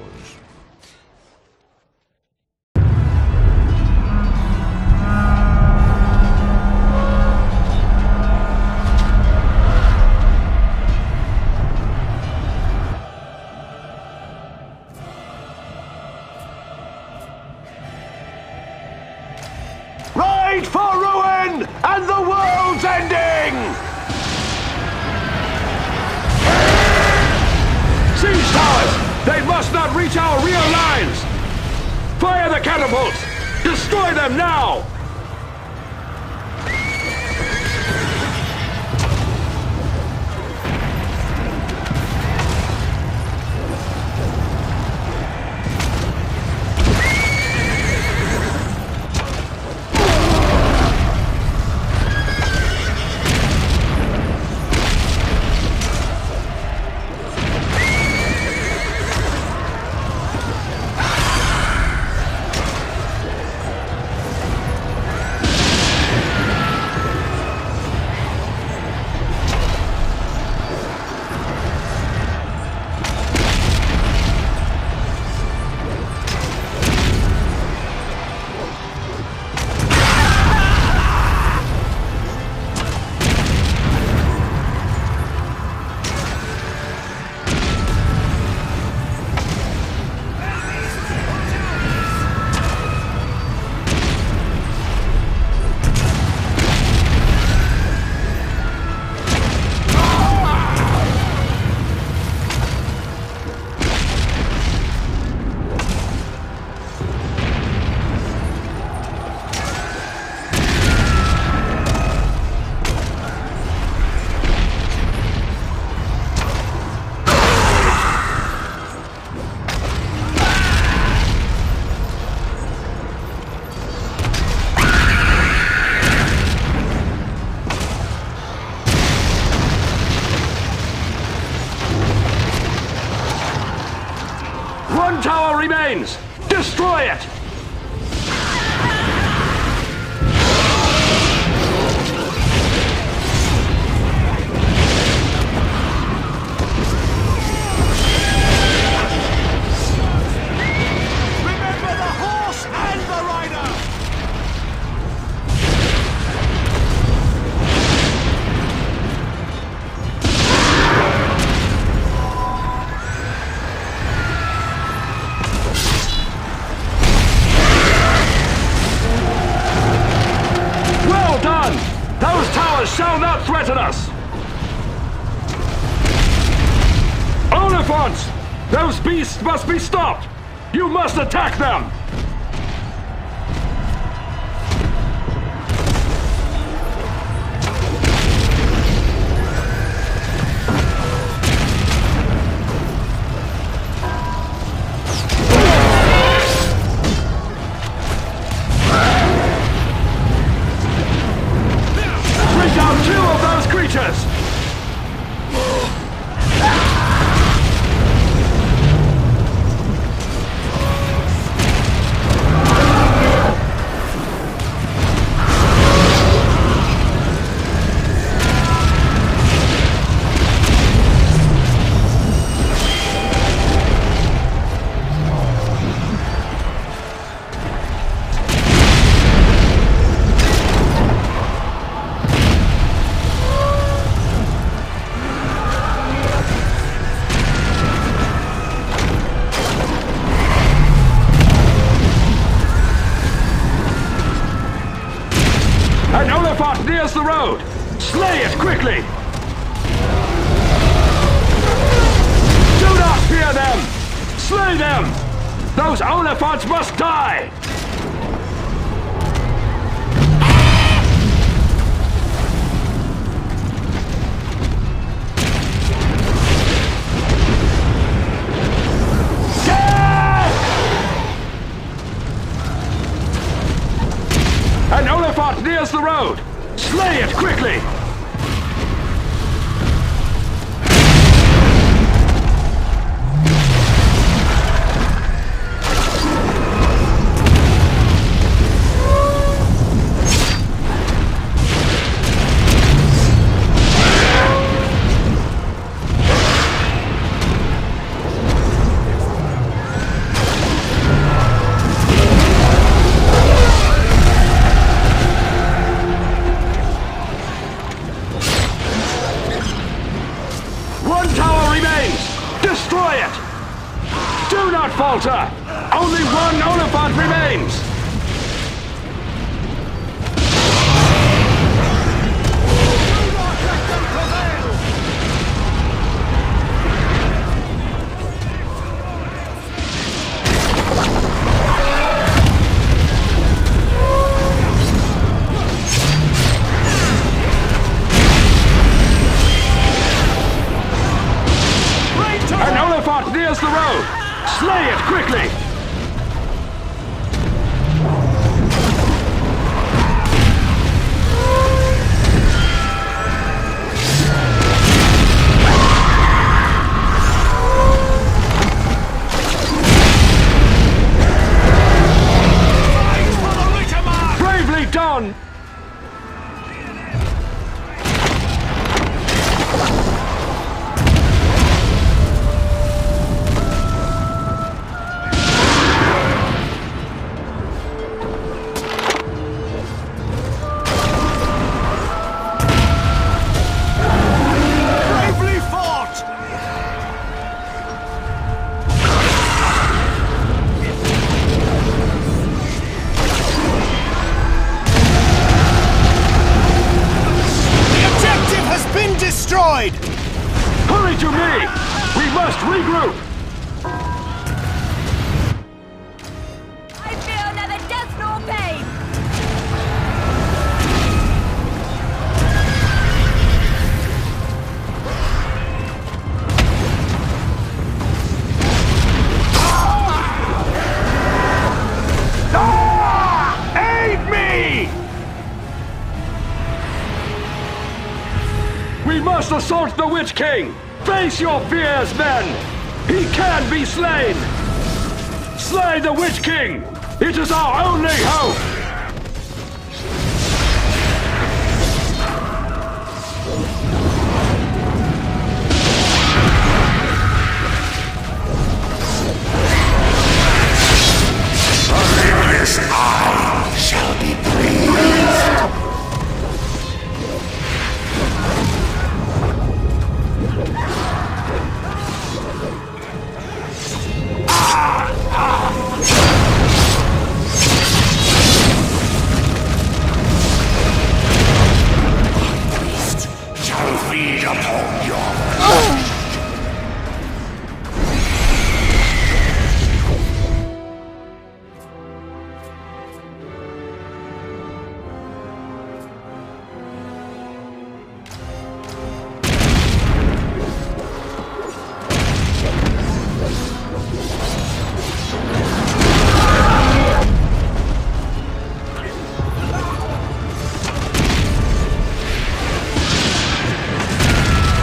Ride for ruin and the world's ending! Siege towers! They must not reach our rear lines! Fire the catapults! Destroy them now! One tower remains! Destroy it!
Remember the horse and the rider!
Well done! Those towers shall not threaten us! Oliphants! Those beasts must be stopped! You must attack them! Bring down 2 of those creatures! An Oliphant nears the road! Slay it quickly! Do not fear them! Slay them! Those Oliphants must die! An Oliphant nears the road! Slay it quickly! not falter! Only one Oliphant remains! An Oliphant nears the road! Slay it quickly! Bravely done!
Bravely fought! The objective has been destroyed!
Hurry to me! We must regroup!
I feel neither death nor pain!
Aid me! We must assault the Witch King! Face your fears, men! He can be slain! Slay the Witch King! It is our only hope!
This eye shall be praised. Shall feed upon your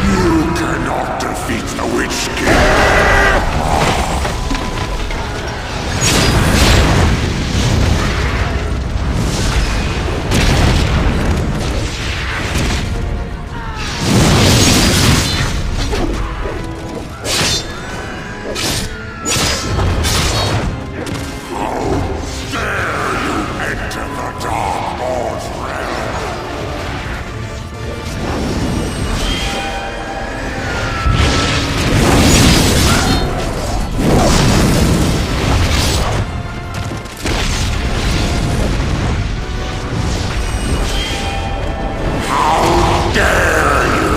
You cannot defeat the Witch King! How dare you enter the Dark Lord's realm? How dare you!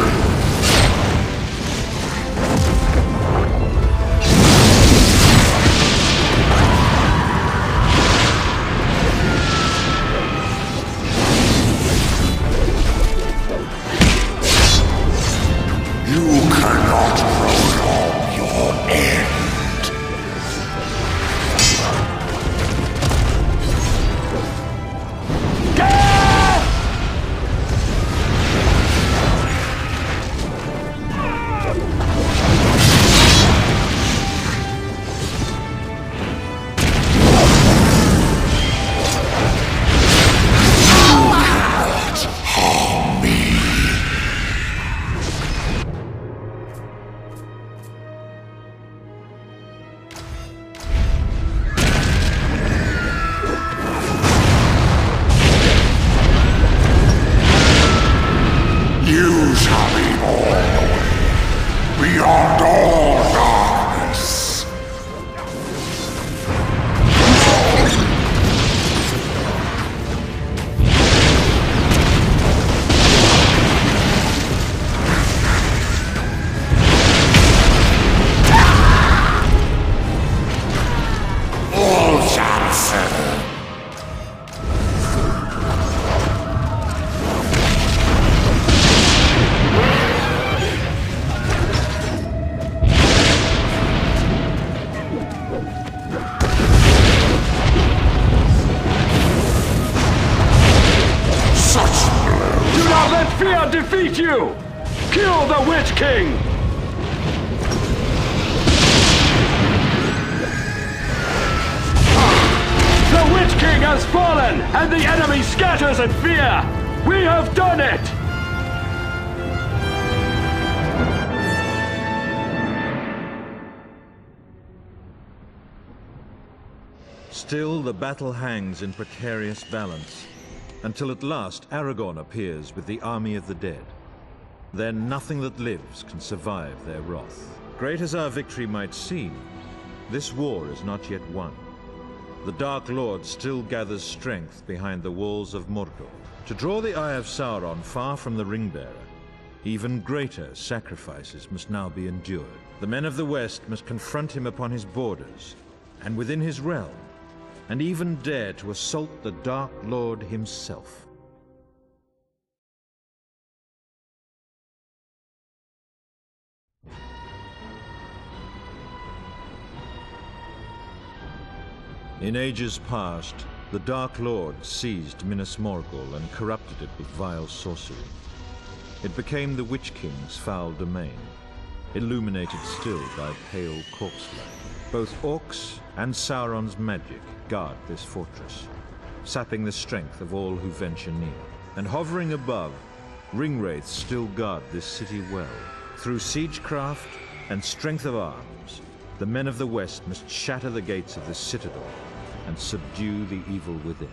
You cannot prolong your end. Harm me. You shall be born beyond all darkness.
defeat you! Kill the Witch King! The Witch King has fallen, and the enemy scatters in fear! We have done it!
Still, the battle hangs in precarious balance, until at last Aragorn appears with the army of the dead. Then nothing that lives can survive their wrath. Great as our victory might seem, this war is not yet won. The Dark Lord still gathers strength behind the walls of Mordor. To draw the Eye of Sauron far from the Ringbearer, even greater sacrifices must now be endured. The men of the West must confront him upon his borders, and within his realm, and even dare to assault the Dark Lord himself. In ages past, the Dark Lord seized Minas Morgul and corrupted it with vile sorcery. It became the Witch King's foul domain, illuminated still by pale corpse-light. Both orcs and Sauron's magic guard this fortress, sapping the strength of all who venture near. And hovering above, ringwraiths still guard this city well. Through siegecraft and strength of arms, the men of the West must shatter the gates of this citadel and subdue the evil within.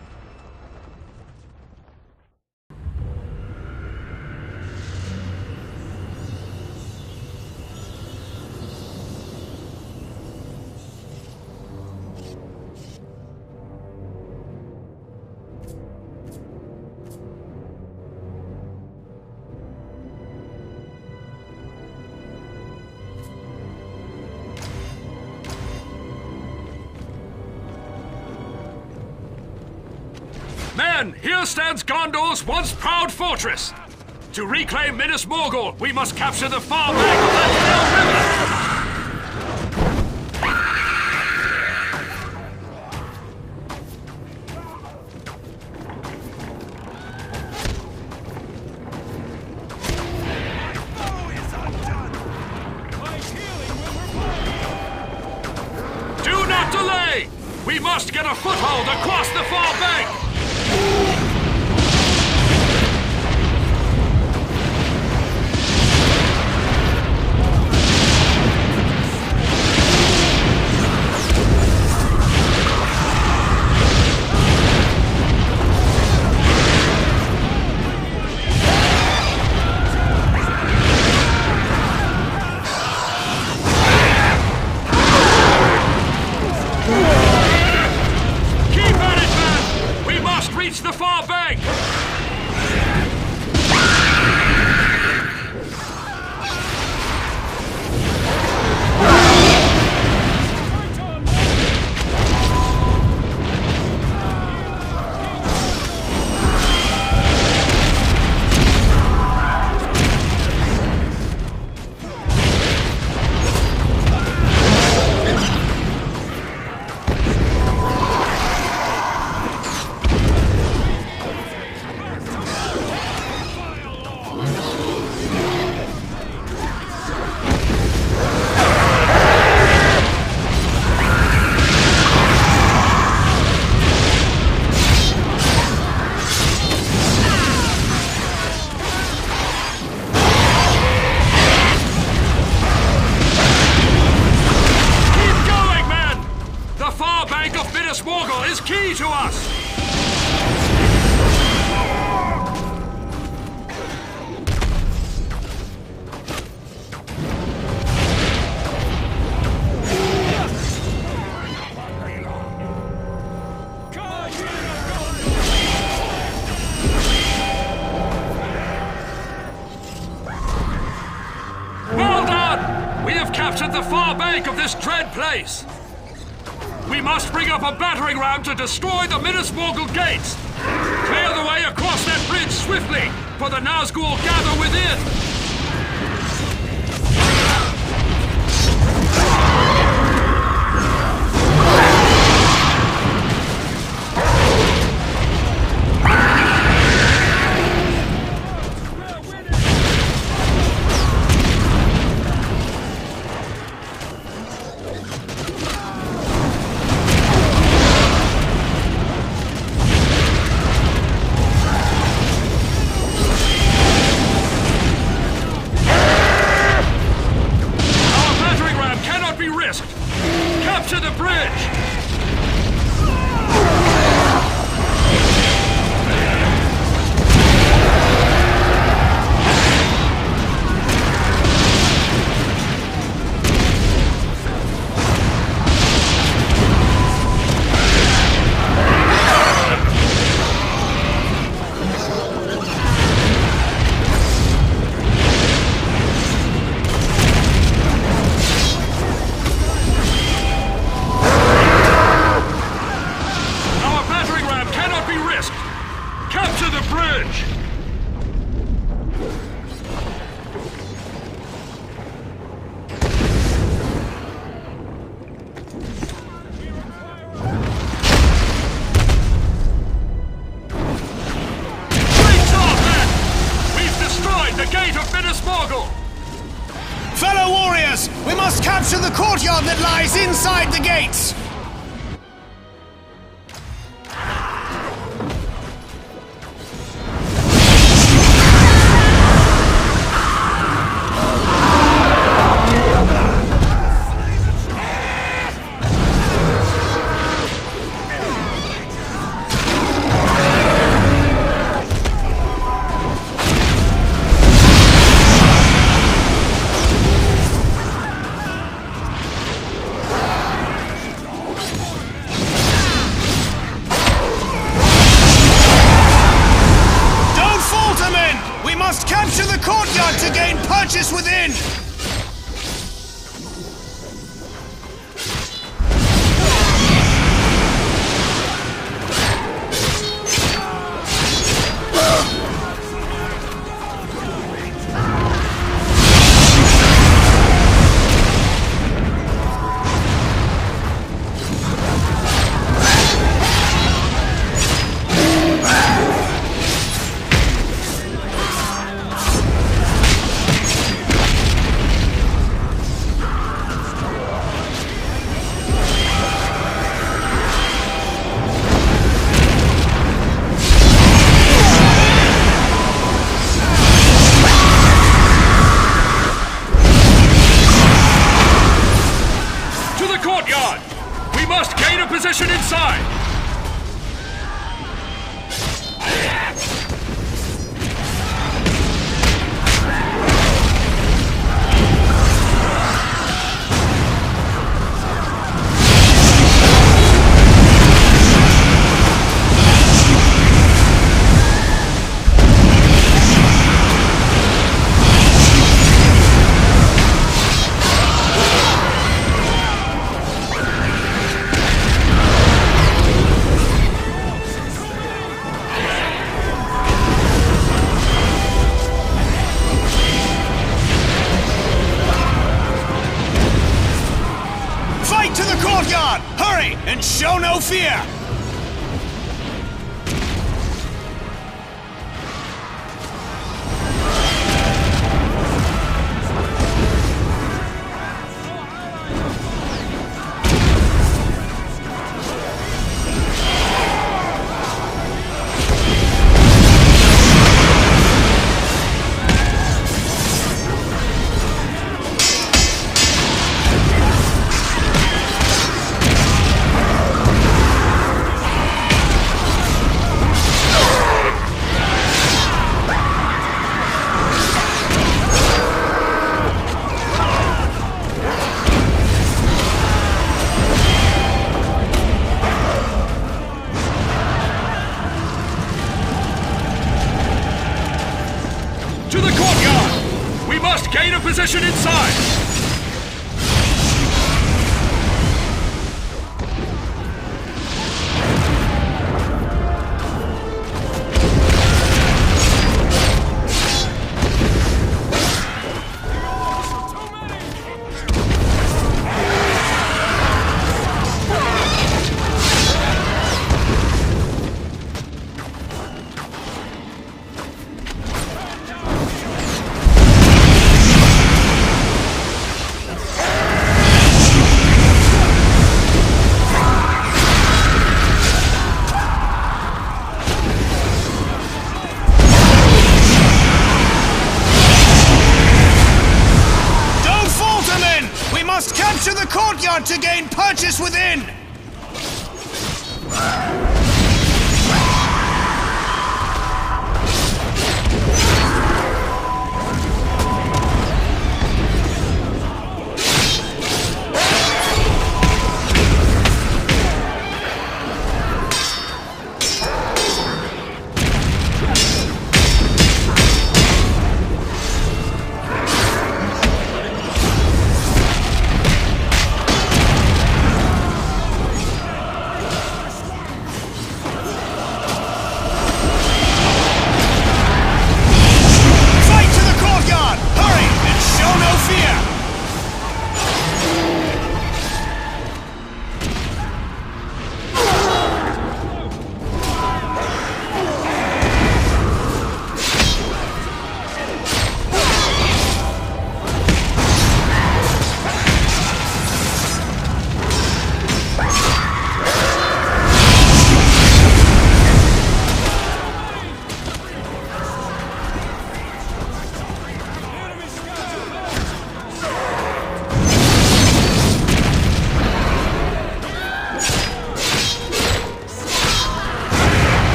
Men, here stands Gondor's once proud fortress. To reclaim Minas Morgul, we must capture the far bank of that Fell River. Do not delay! We must get a foothold across the far bank! Reach the far bank! Minas Morgul is key to us! Well done! We have captured the far bank of this dread place! We must bring up a battering ram to destroy the Minas Morgul gates! Clear the way across that bridge swiftly, for the Nazgul gather within! a smoggle!
Fellow warriors, we must capture the courtyard that lies inside the gates! Capture the courtyard to gain purchase within!
Position inside!
To the courtyard! Hurry, and show no fear!
To the courtyard! We must gain a position inside!
Capture the courtyard to gain purchase within!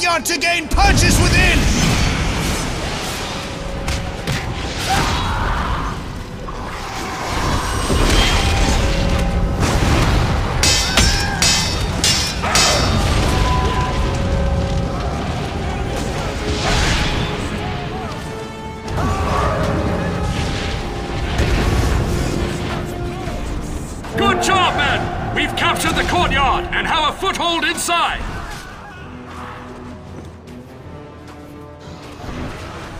courtyard to gain purchase within!
Good job, men! We've captured the courtyard and have a foothold inside!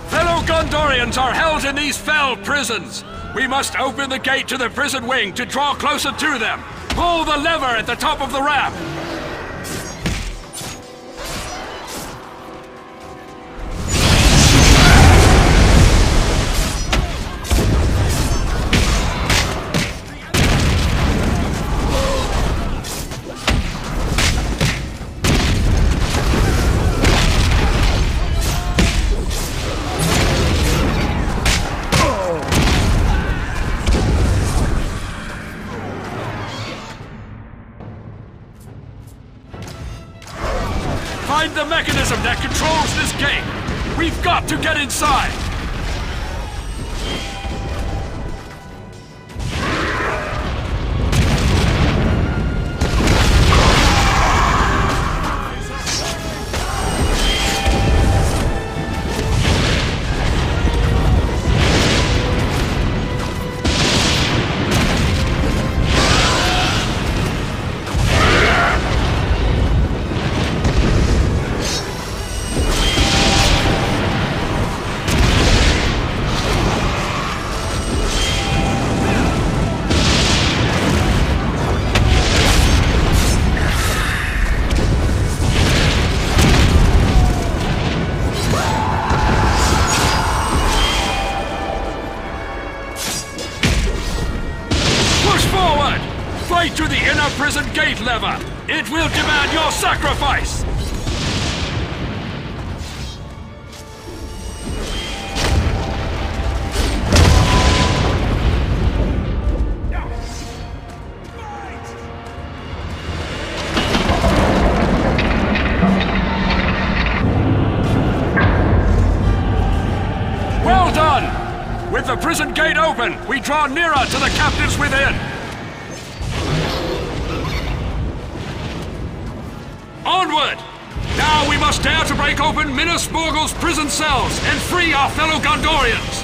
Fellow Gondorians are held in these fell prisons. We must open the gate to the prison wing to draw closer to them. Pull the lever at the top of the ramp. Find the mechanism that controls this gate! We've got to get inside! Fight to the inner prison gate lever! It will demand your sacrifice! Well done! With the prison gate open, we draw nearer to the captives within! Onward! Now we must dare to break open Minas Morgul's prison cells and free our fellow Gondorians!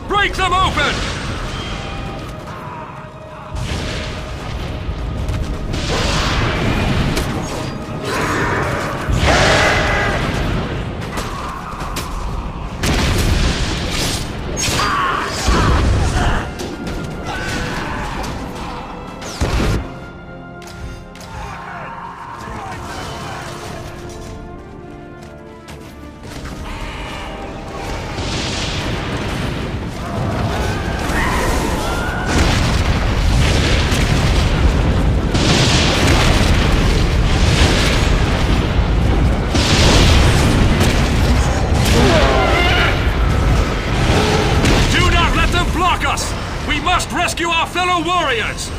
Break them open! We must rescue our fellow warriors!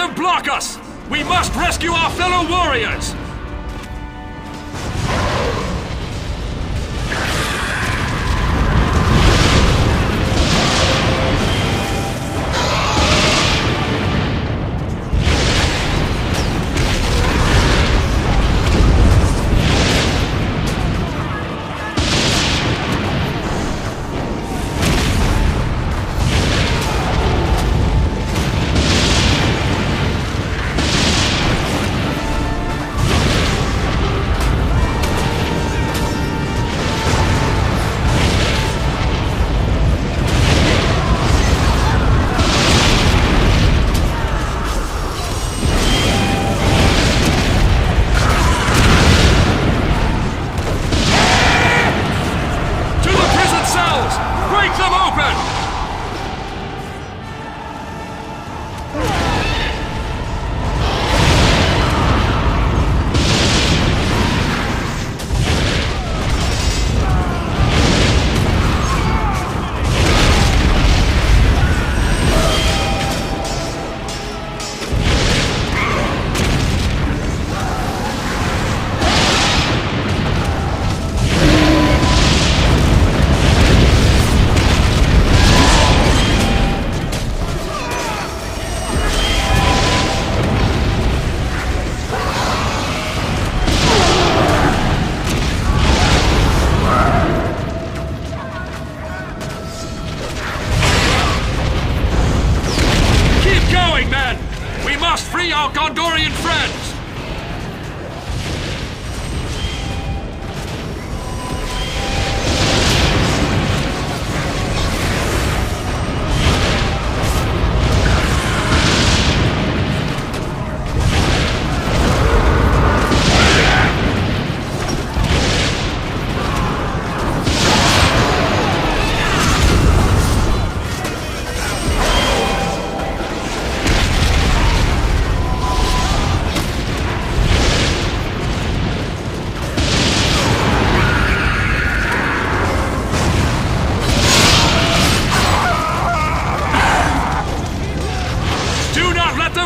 them block us! We must rescue our fellow warriors! Our Gondorian friends!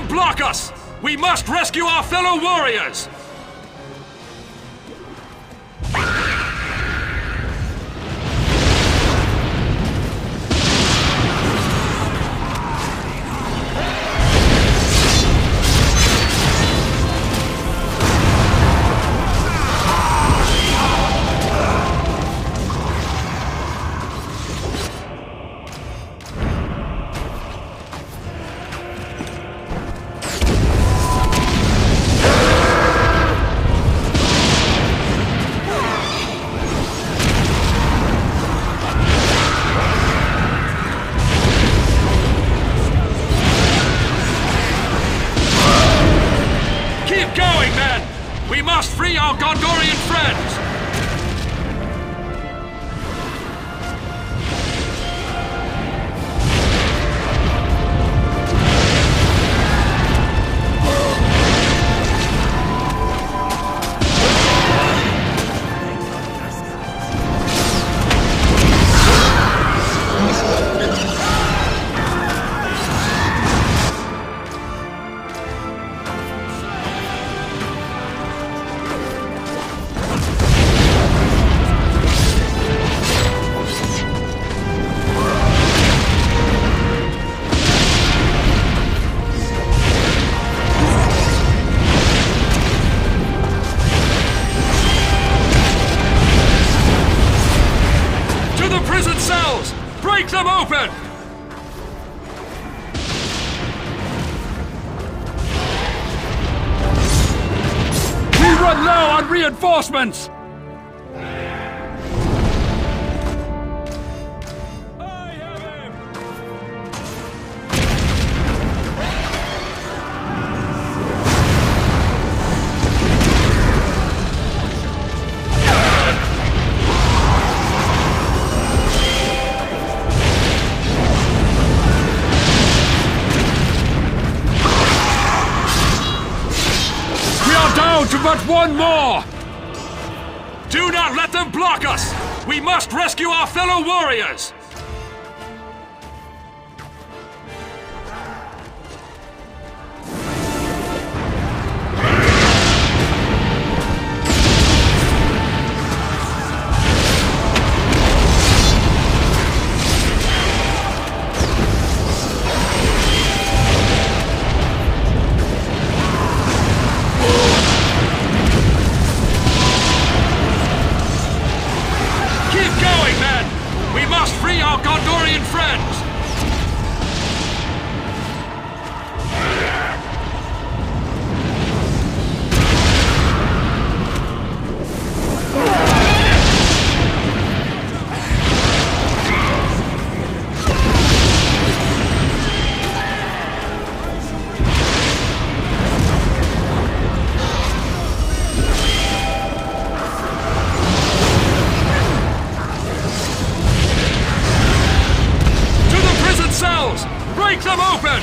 Block us! We must rescue our fellow warriors! We must free our Gondorian friends! Break them open! We run low on reinforcements! To but one more! Do not let them block us! We must rescue our fellow warriors!
We must free our Gondorian friends! Break them open!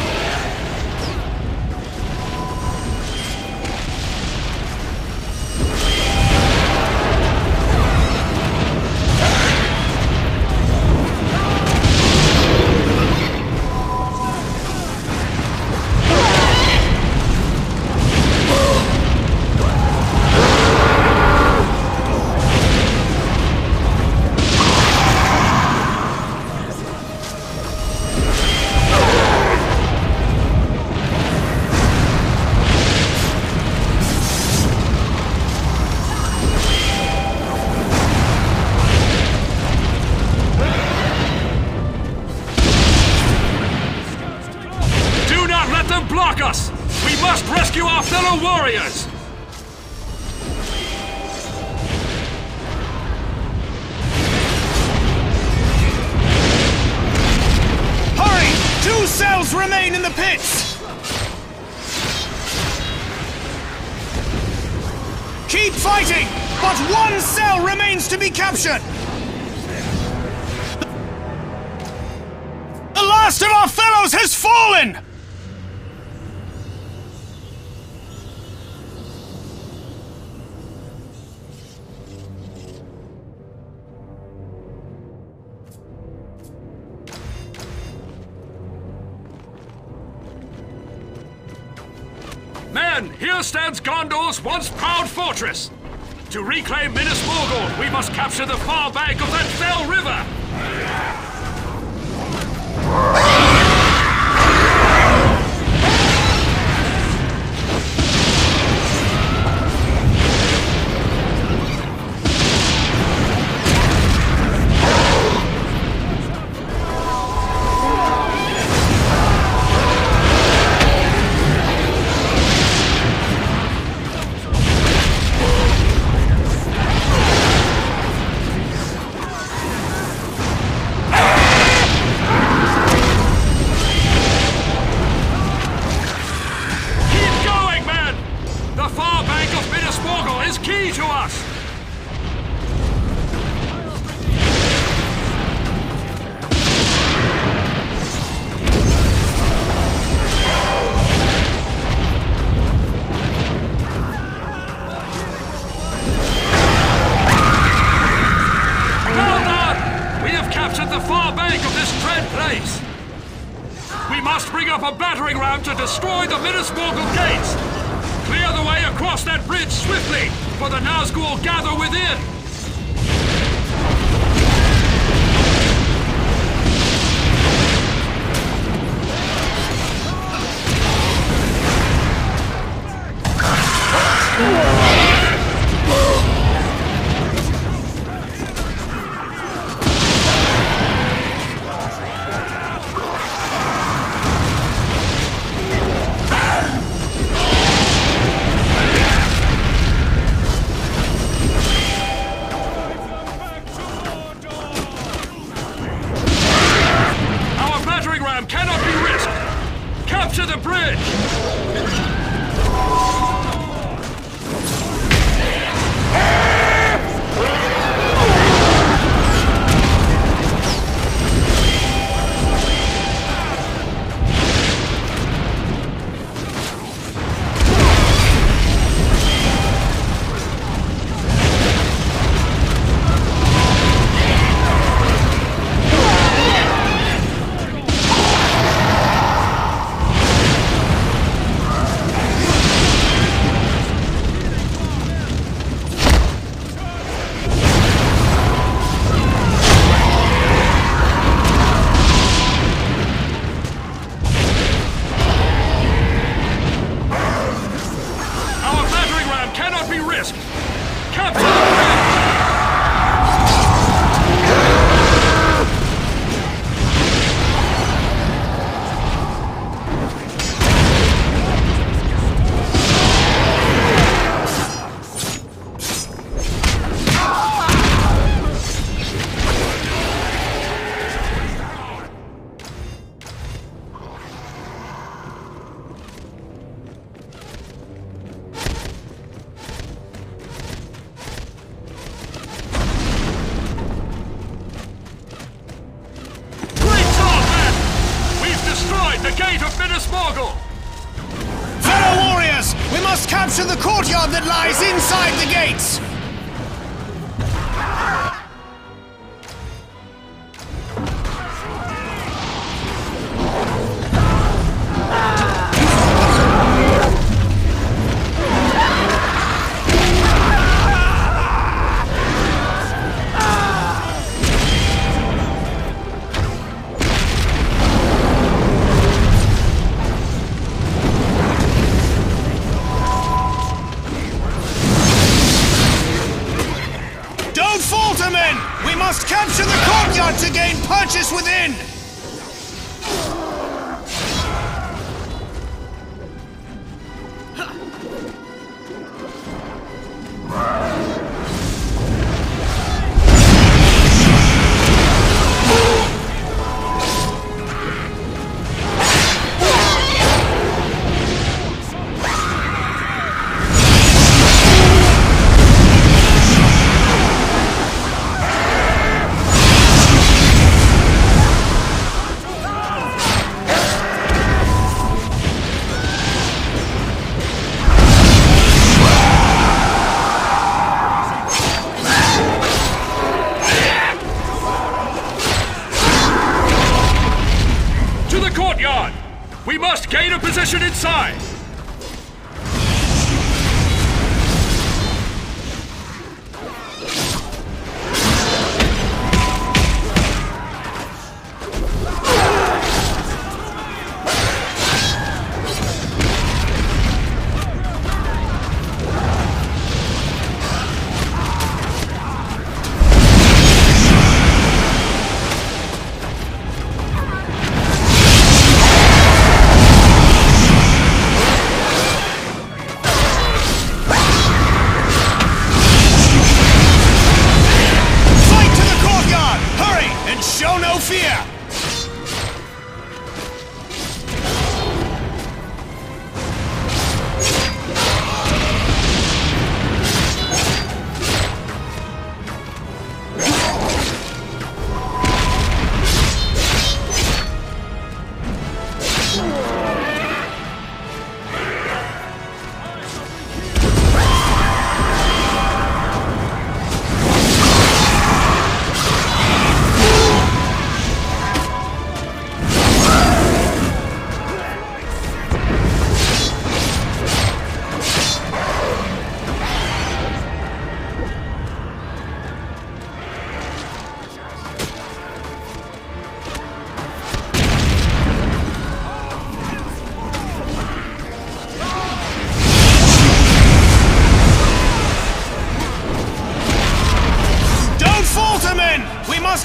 Block us! We must rescue our fellow warriors!
Hurry! 2 cells remain in the pits! Keep fighting! But 1 cell remains to be captured! The last of our fellows has fallen!
Men, here stands Gondor's once proud fortress. To reclaim Minas Morgul, we must capture the far bank of that fell river. Key to us! Well done! We have captured the far bank of this dread place. We must bring up a battering ram to destroy the Minas Morgul gates. Clear the way across that bridge swiftly, for the Nazgul gather within! the gate of Minas Morgul!
Fellow warriors, we must capture the courtyard that lies inside the gates! We must capture the courtyard to gain purchase within!
We must gain a position inside!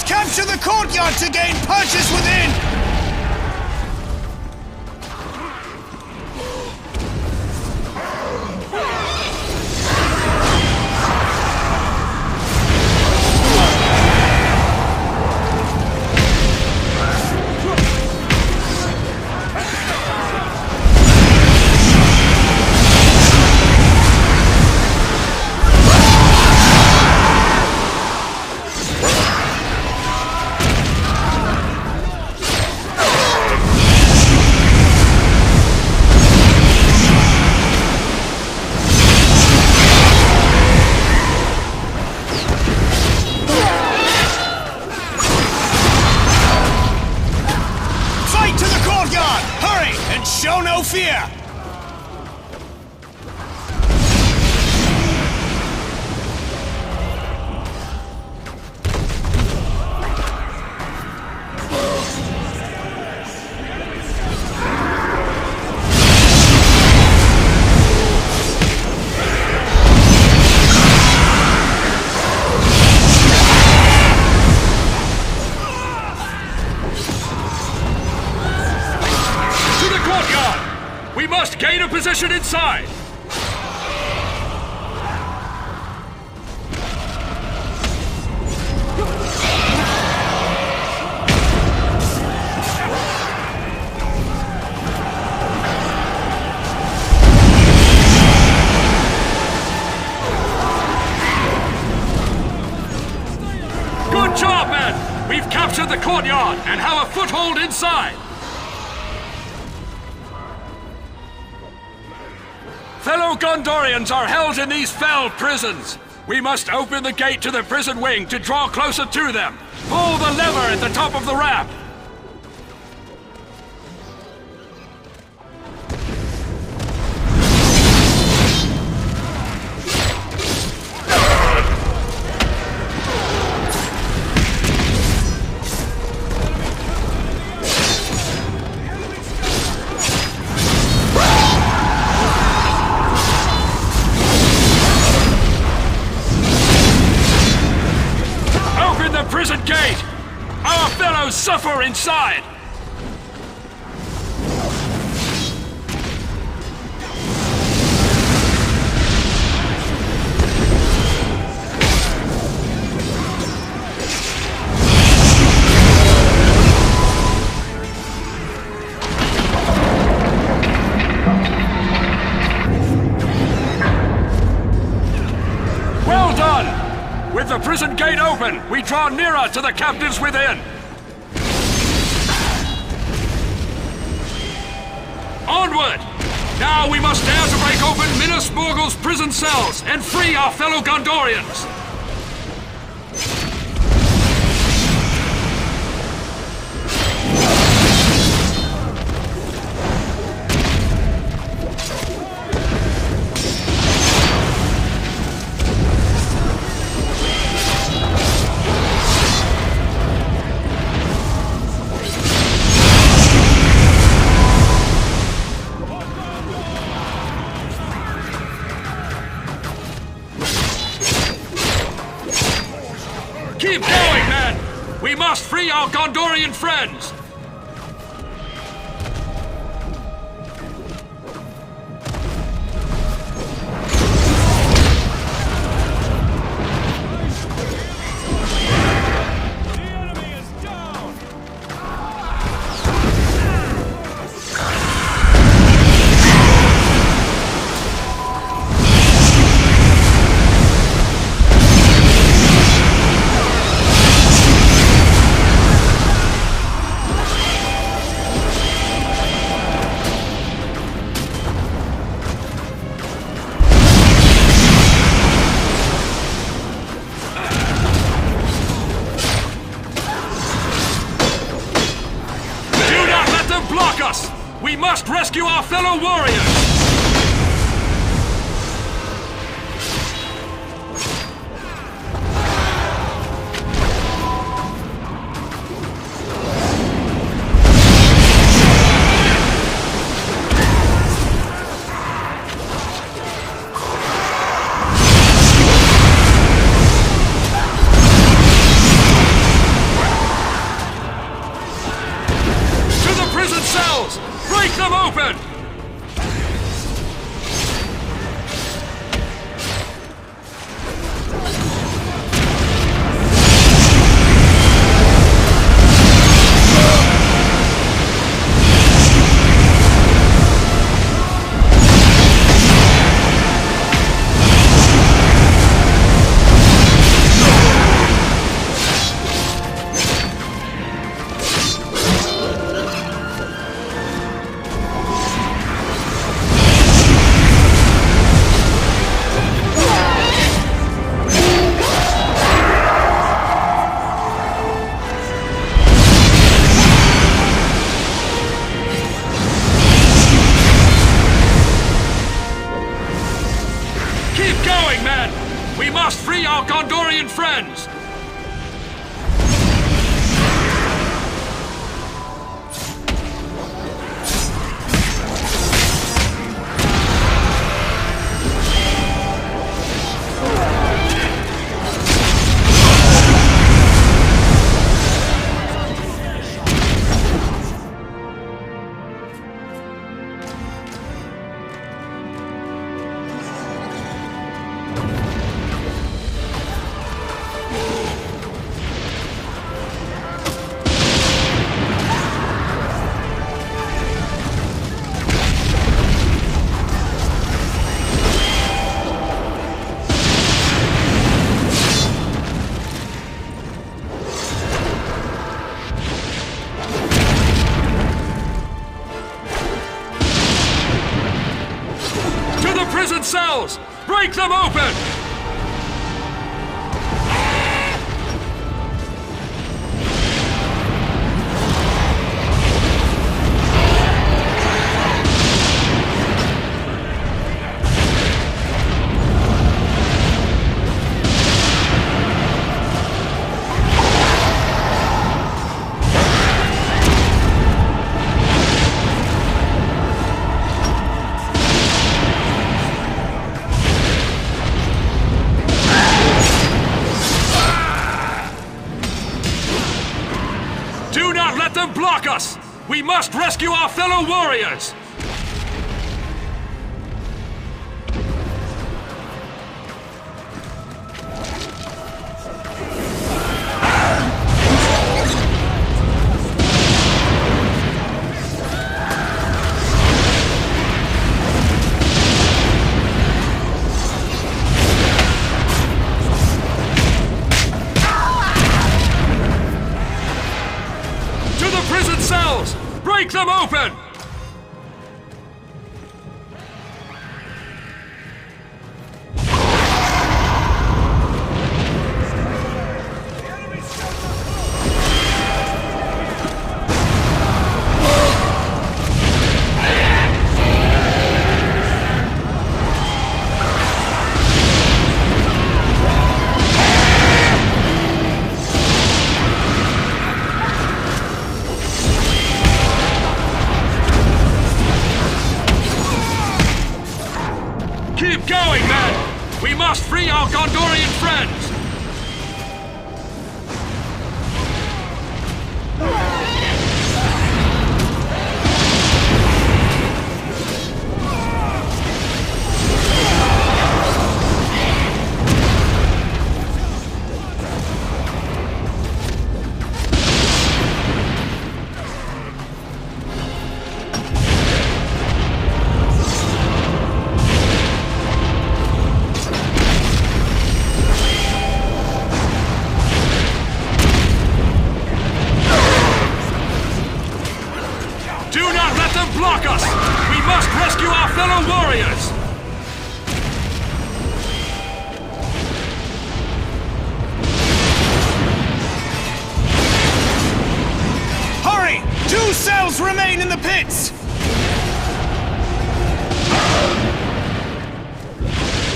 Capture the courtyard to gain purchase within! Show no fear!
We must gain a position inside! Good job, men! We've captured the courtyard and have a foothold inside! fellow Gondorians are held in these fell prisons. We must open the gate to the prison wing to draw closer to them. Pull the lever at the top of the ramp. Prison gate! Our fellows suffer inside! Well done! With the prison gate open, we draw nearer to the captives within. Onward! Now we must dare to break open Minas Morgul's prison cells and free our fellow Gondorians. Keep going, men! We must free our Gondorian friends! We must rescue our fellow warriors! Break them open! We must free our Gondorian friends! cells! Break them open! Do not let them block us! We must rescue our fellow warriors! Prison cells! Break them open! Keep going, men! We must free our Gondorian friends! Do not let them block us! We must rescue our fellow warriors!
Hurry! 2 cells remain in the pits!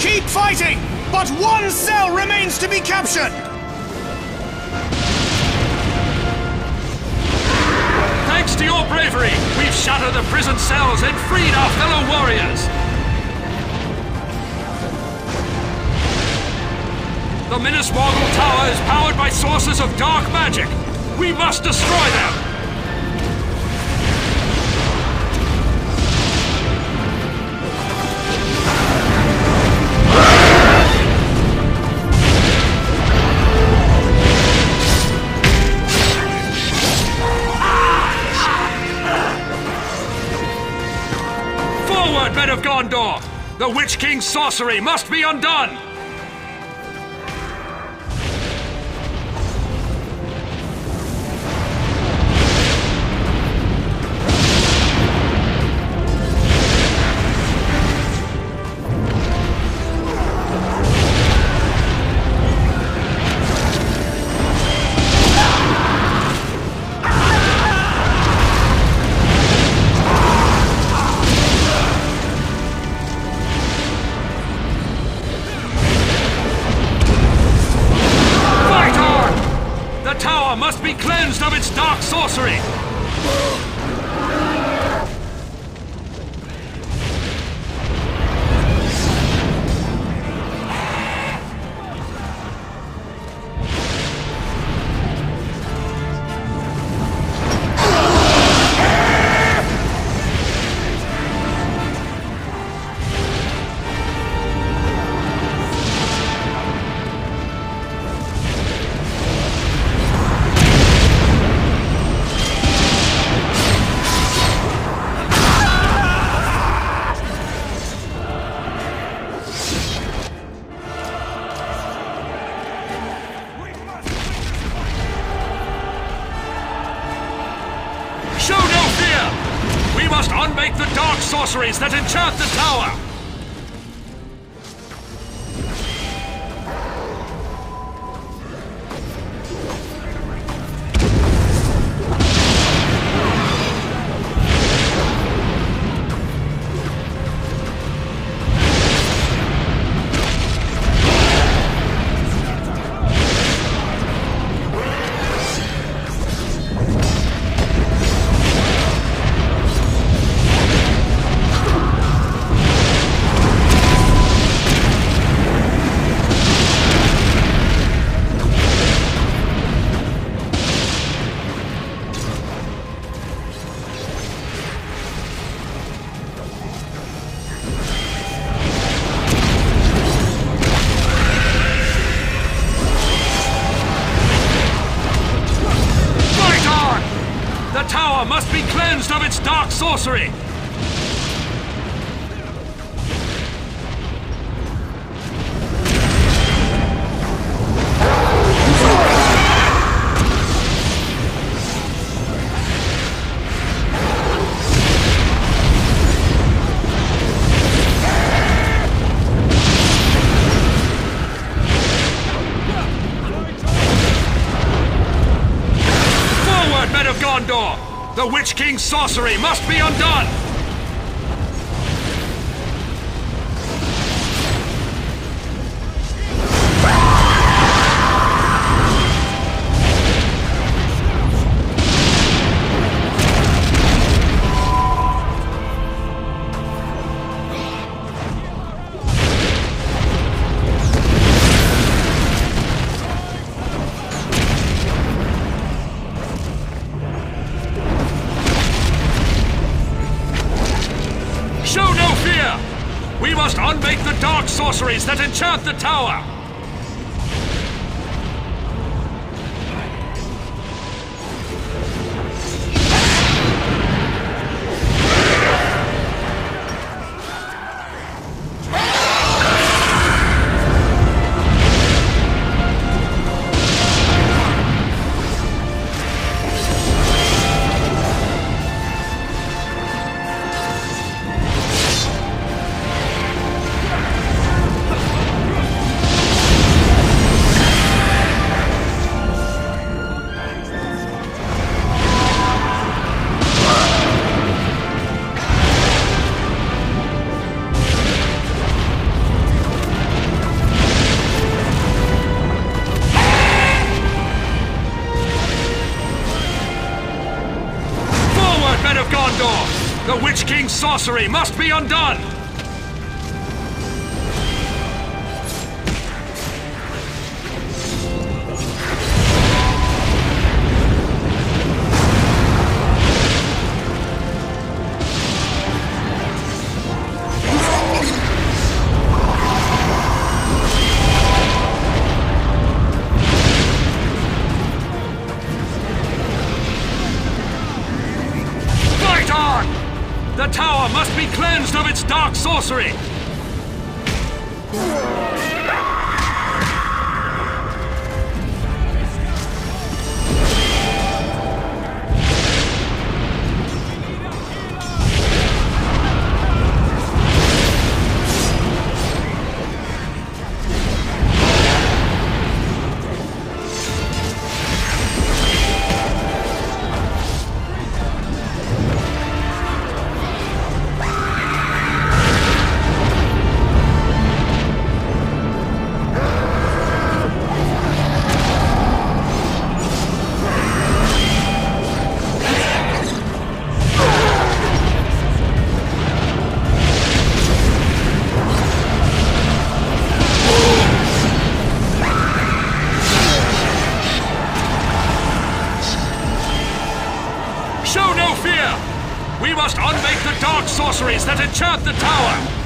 Keep fighting! But 1 cell remains to be captured!
Thanks to your bravery, we've shattered the prison cells and freed our fellow warriors! The Minas Morgul Tower is powered by sources of dark magic! We must destroy them! Forward, men of Gondor! The Witch King's sorcery must be undone! Must be cleansed of its dark sorcery! Show no fear! We must unmake the dark sorceries that enchant the tower! tower must be cleansed of its dark sorcery! The Witch King's sorcery must be undone! We must unmake the dark sorceries that enchant the tower! The Witch King's sorcery must be undone! The tower must be cleansed of its dark sorcery! Show no fear! We must unmake the dark sorceries that enchant the tower!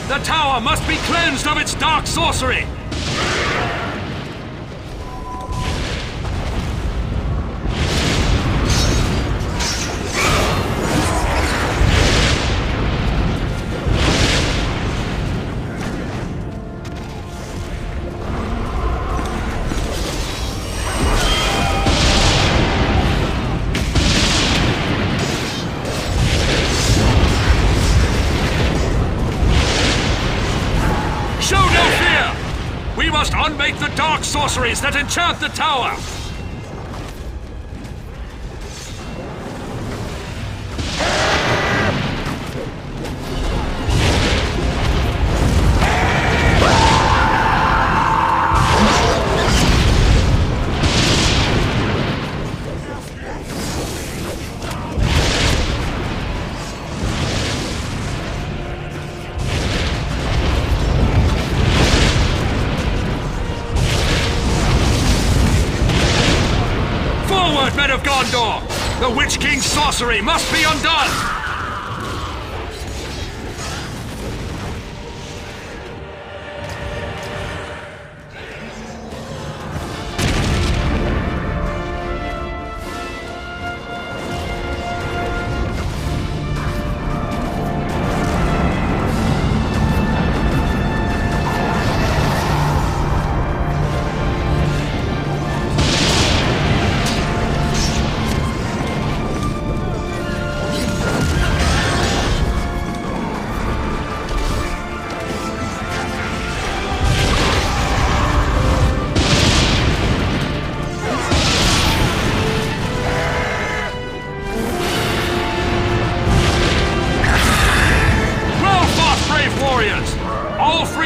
The tower must be cleansed of its dark sorcery! Show no fear! We must unmake the dark sorceries that enchant the tower! Men of Gondor! The Witch King's sorcery must be undone!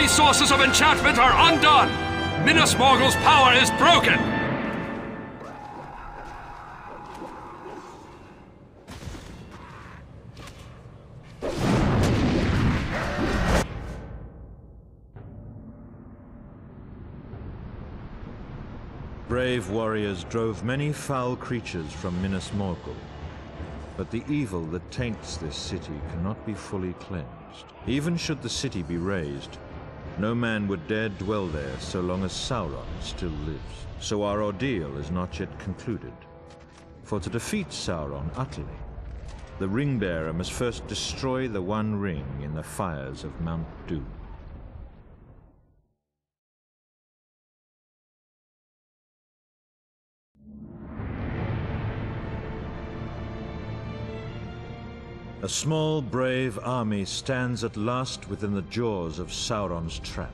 Sources of enchantment are undone! Minas Morgul's power is broken!
Brave warriors drove many foul creatures from Minas Morgul, but the evil that taints this city cannot be fully cleansed. Even should the city be razed, no man would dare dwell there so long as Sauron still lives. So our ordeal is not yet concluded. For to defeat Sauron utterly, the Ring-Bearer must first destroy the One Ring in the fires of Mount Doom. A small, brave army stands at last within the jaws of Sauron's trap.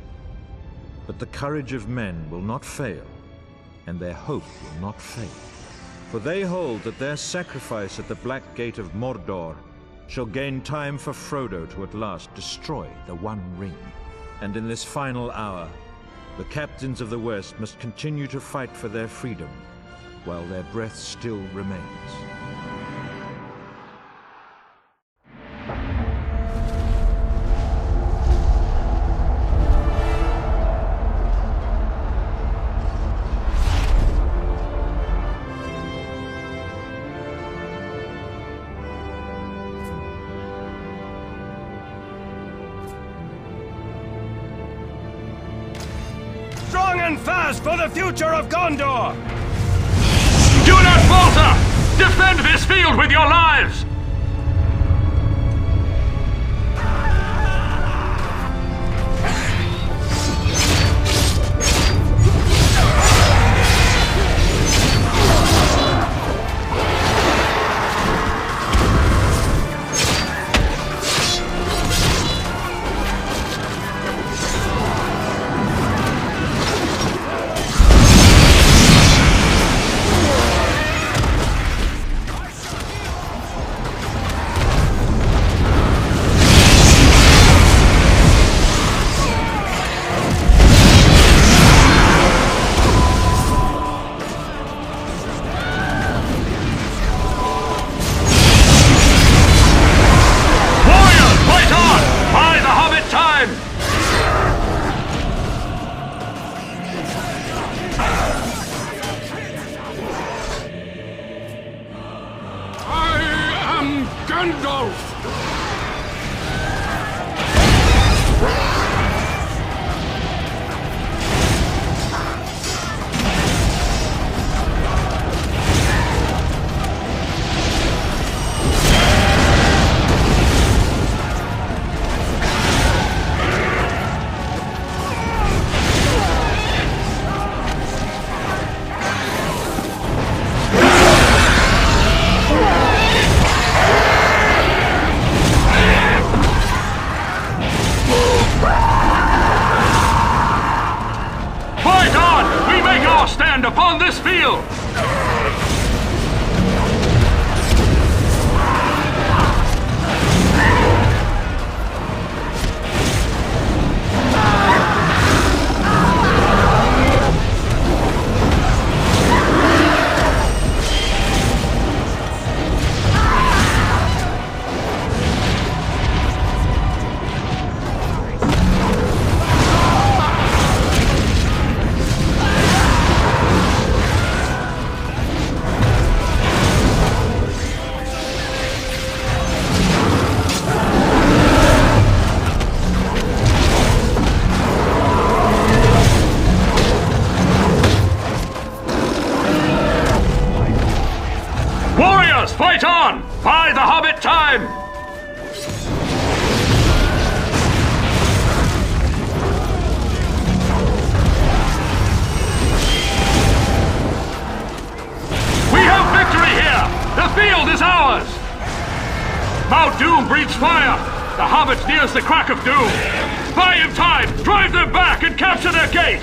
But the courage of men will not fail, and their hope will not fade. For they hold that their sacrifice at the Black Gate of Mordor shall gain time for Frodo to at last destroy the One Ring. And in this final hour, the captains of the West must continue to fight for their freedom, while their breath still remains.
Strong and fast for the future of Gondor!
Do not falter! Defend this field with your lives!
upon this field! Fight on! Buy the Hobbit time! We have victory here! The field is ours! Mount Doom breathes fire! The Hobbit nears the crack of doom! Buy him time! Drive them back and capture their gate!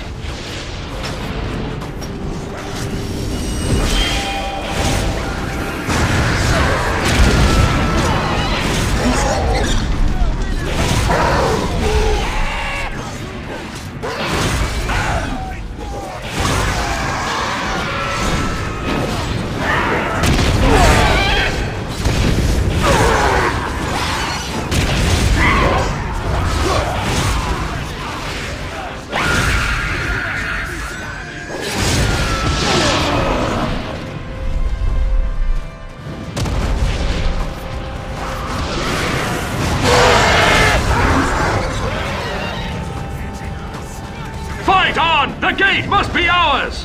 The gate must be ours!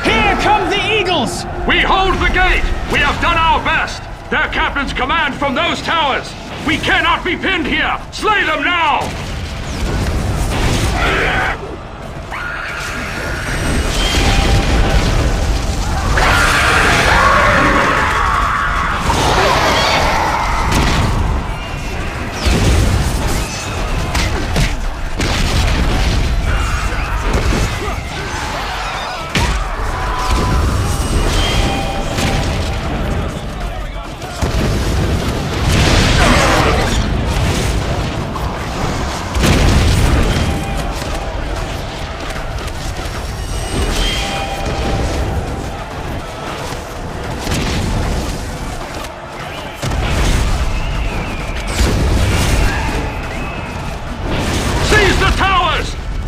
Here come the eagles!
We hold the gate! We have done our best! Their captains command from those towers! We cannot be pinned here! Slay them now!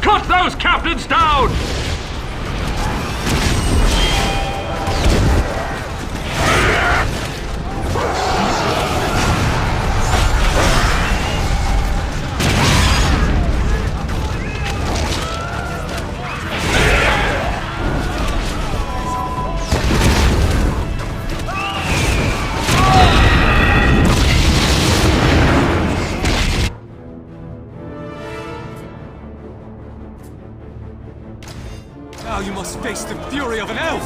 Cut those captains down!
Now you must face the fury of an elf!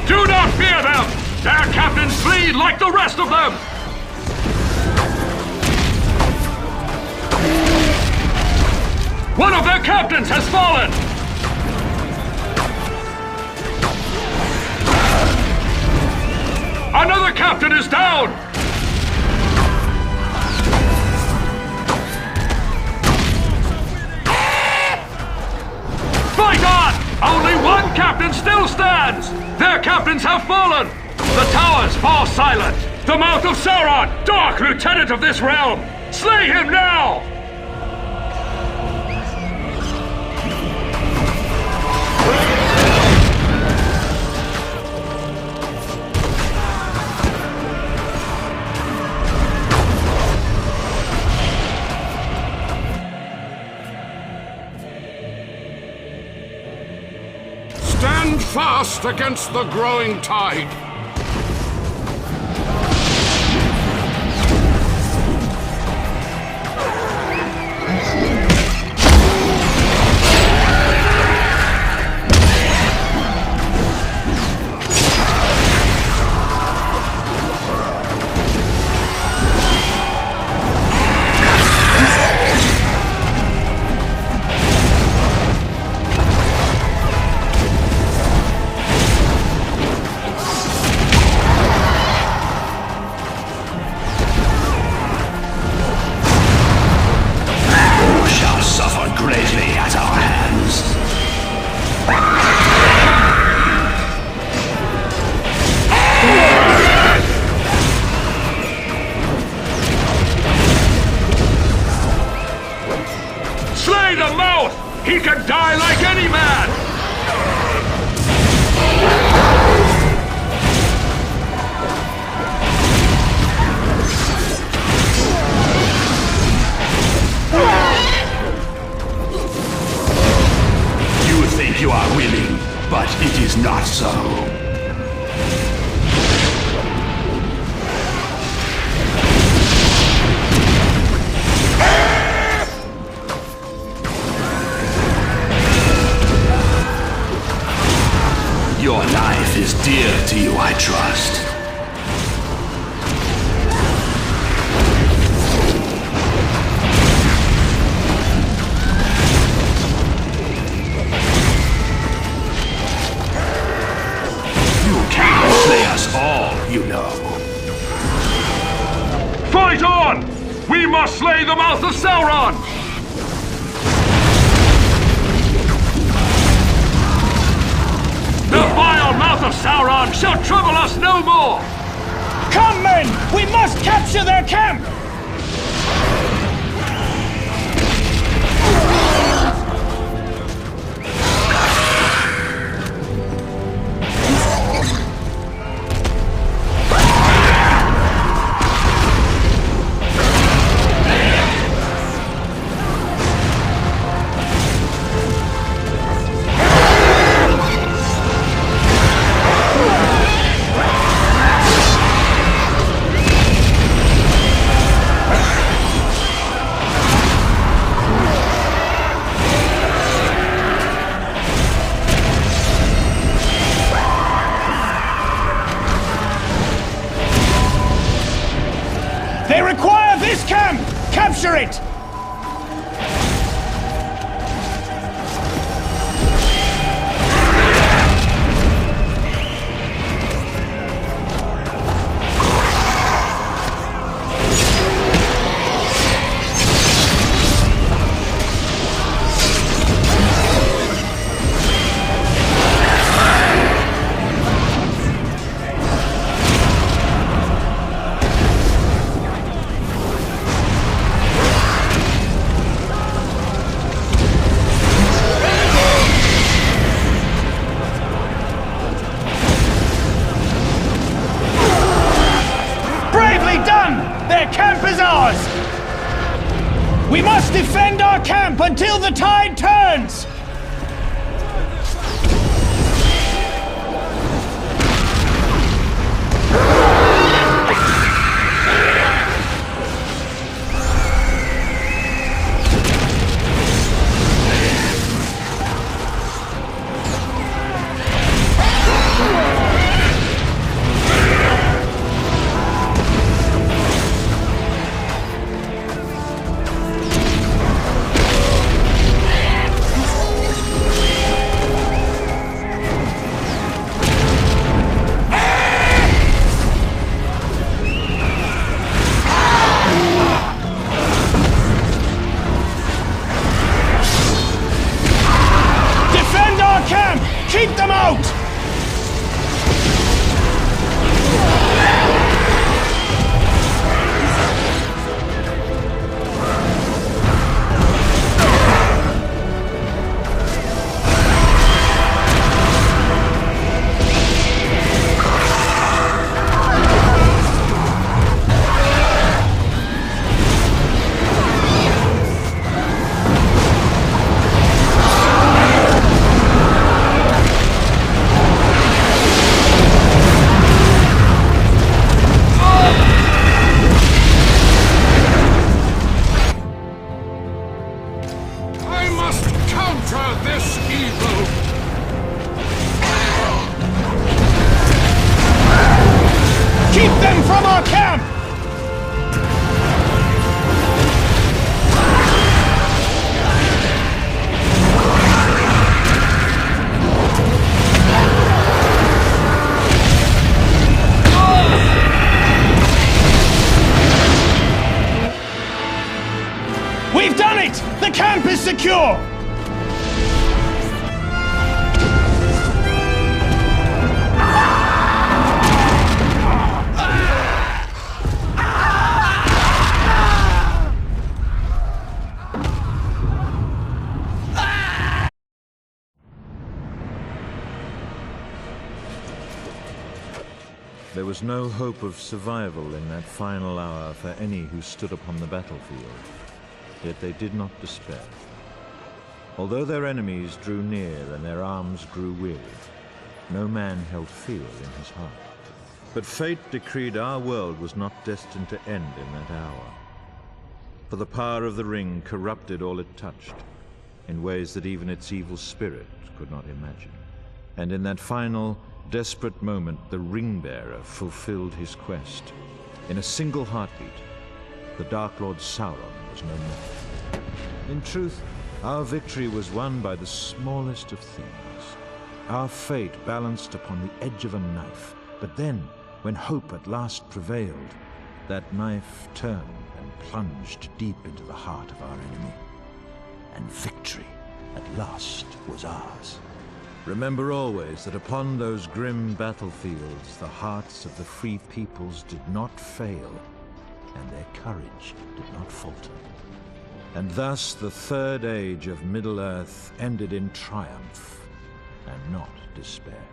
Do not fear them! Their captains bleed like the rest of them! One of their captains has fallen! Another captain is down! Fight on! Only one captain still stands! Their captains have fallen! The towers fall silent! The mouth of Sauron, dark lieutenant of this realm! Slay him now!
Stand fast against the growing tide.
think you are winning, but it is not so. Your life is dear to you, I trust. You cannot slay us all, you know.
Fight on! We must slay the mouth of Sauron! The vile mouth of Sauron shall trouble us no more!
Come, men! We must capture their camp! They require this camp! Capture it! Their camp is ours! We must defend our camp until the tide turns! Keep them out!
This evil!
Keep them from our camp! We've done it! The camp is secure!
There was no hope of survival in that final hour for any who stood upon the battlefield, yet they did not despair. Although their enemies drew near and their arms grew weary, no man held fear in his heart. But fate decreed our world was not destined to end in that hour. For the power of the ring corrupted all it touched, in ways that even its evil spirit could not imagine. And in that final, desperate moment, the ring-bearer fulfilled his quest. In a single heartbeat, the Dark Lord Sauron was no more. In truth, our victory was won by the smallest of things. Our fate balanced upon the edge of a knife. But then, when hope at last prevailed, that knife turned and plunged deep into the heart of our enemy. And victory, at last, was ours. Remember always that upon those grim battlefields, the hearts of the free peoples did not fail, and their courage did not falter. And thus the third age of Middle-earth ended in triumph, and not despair.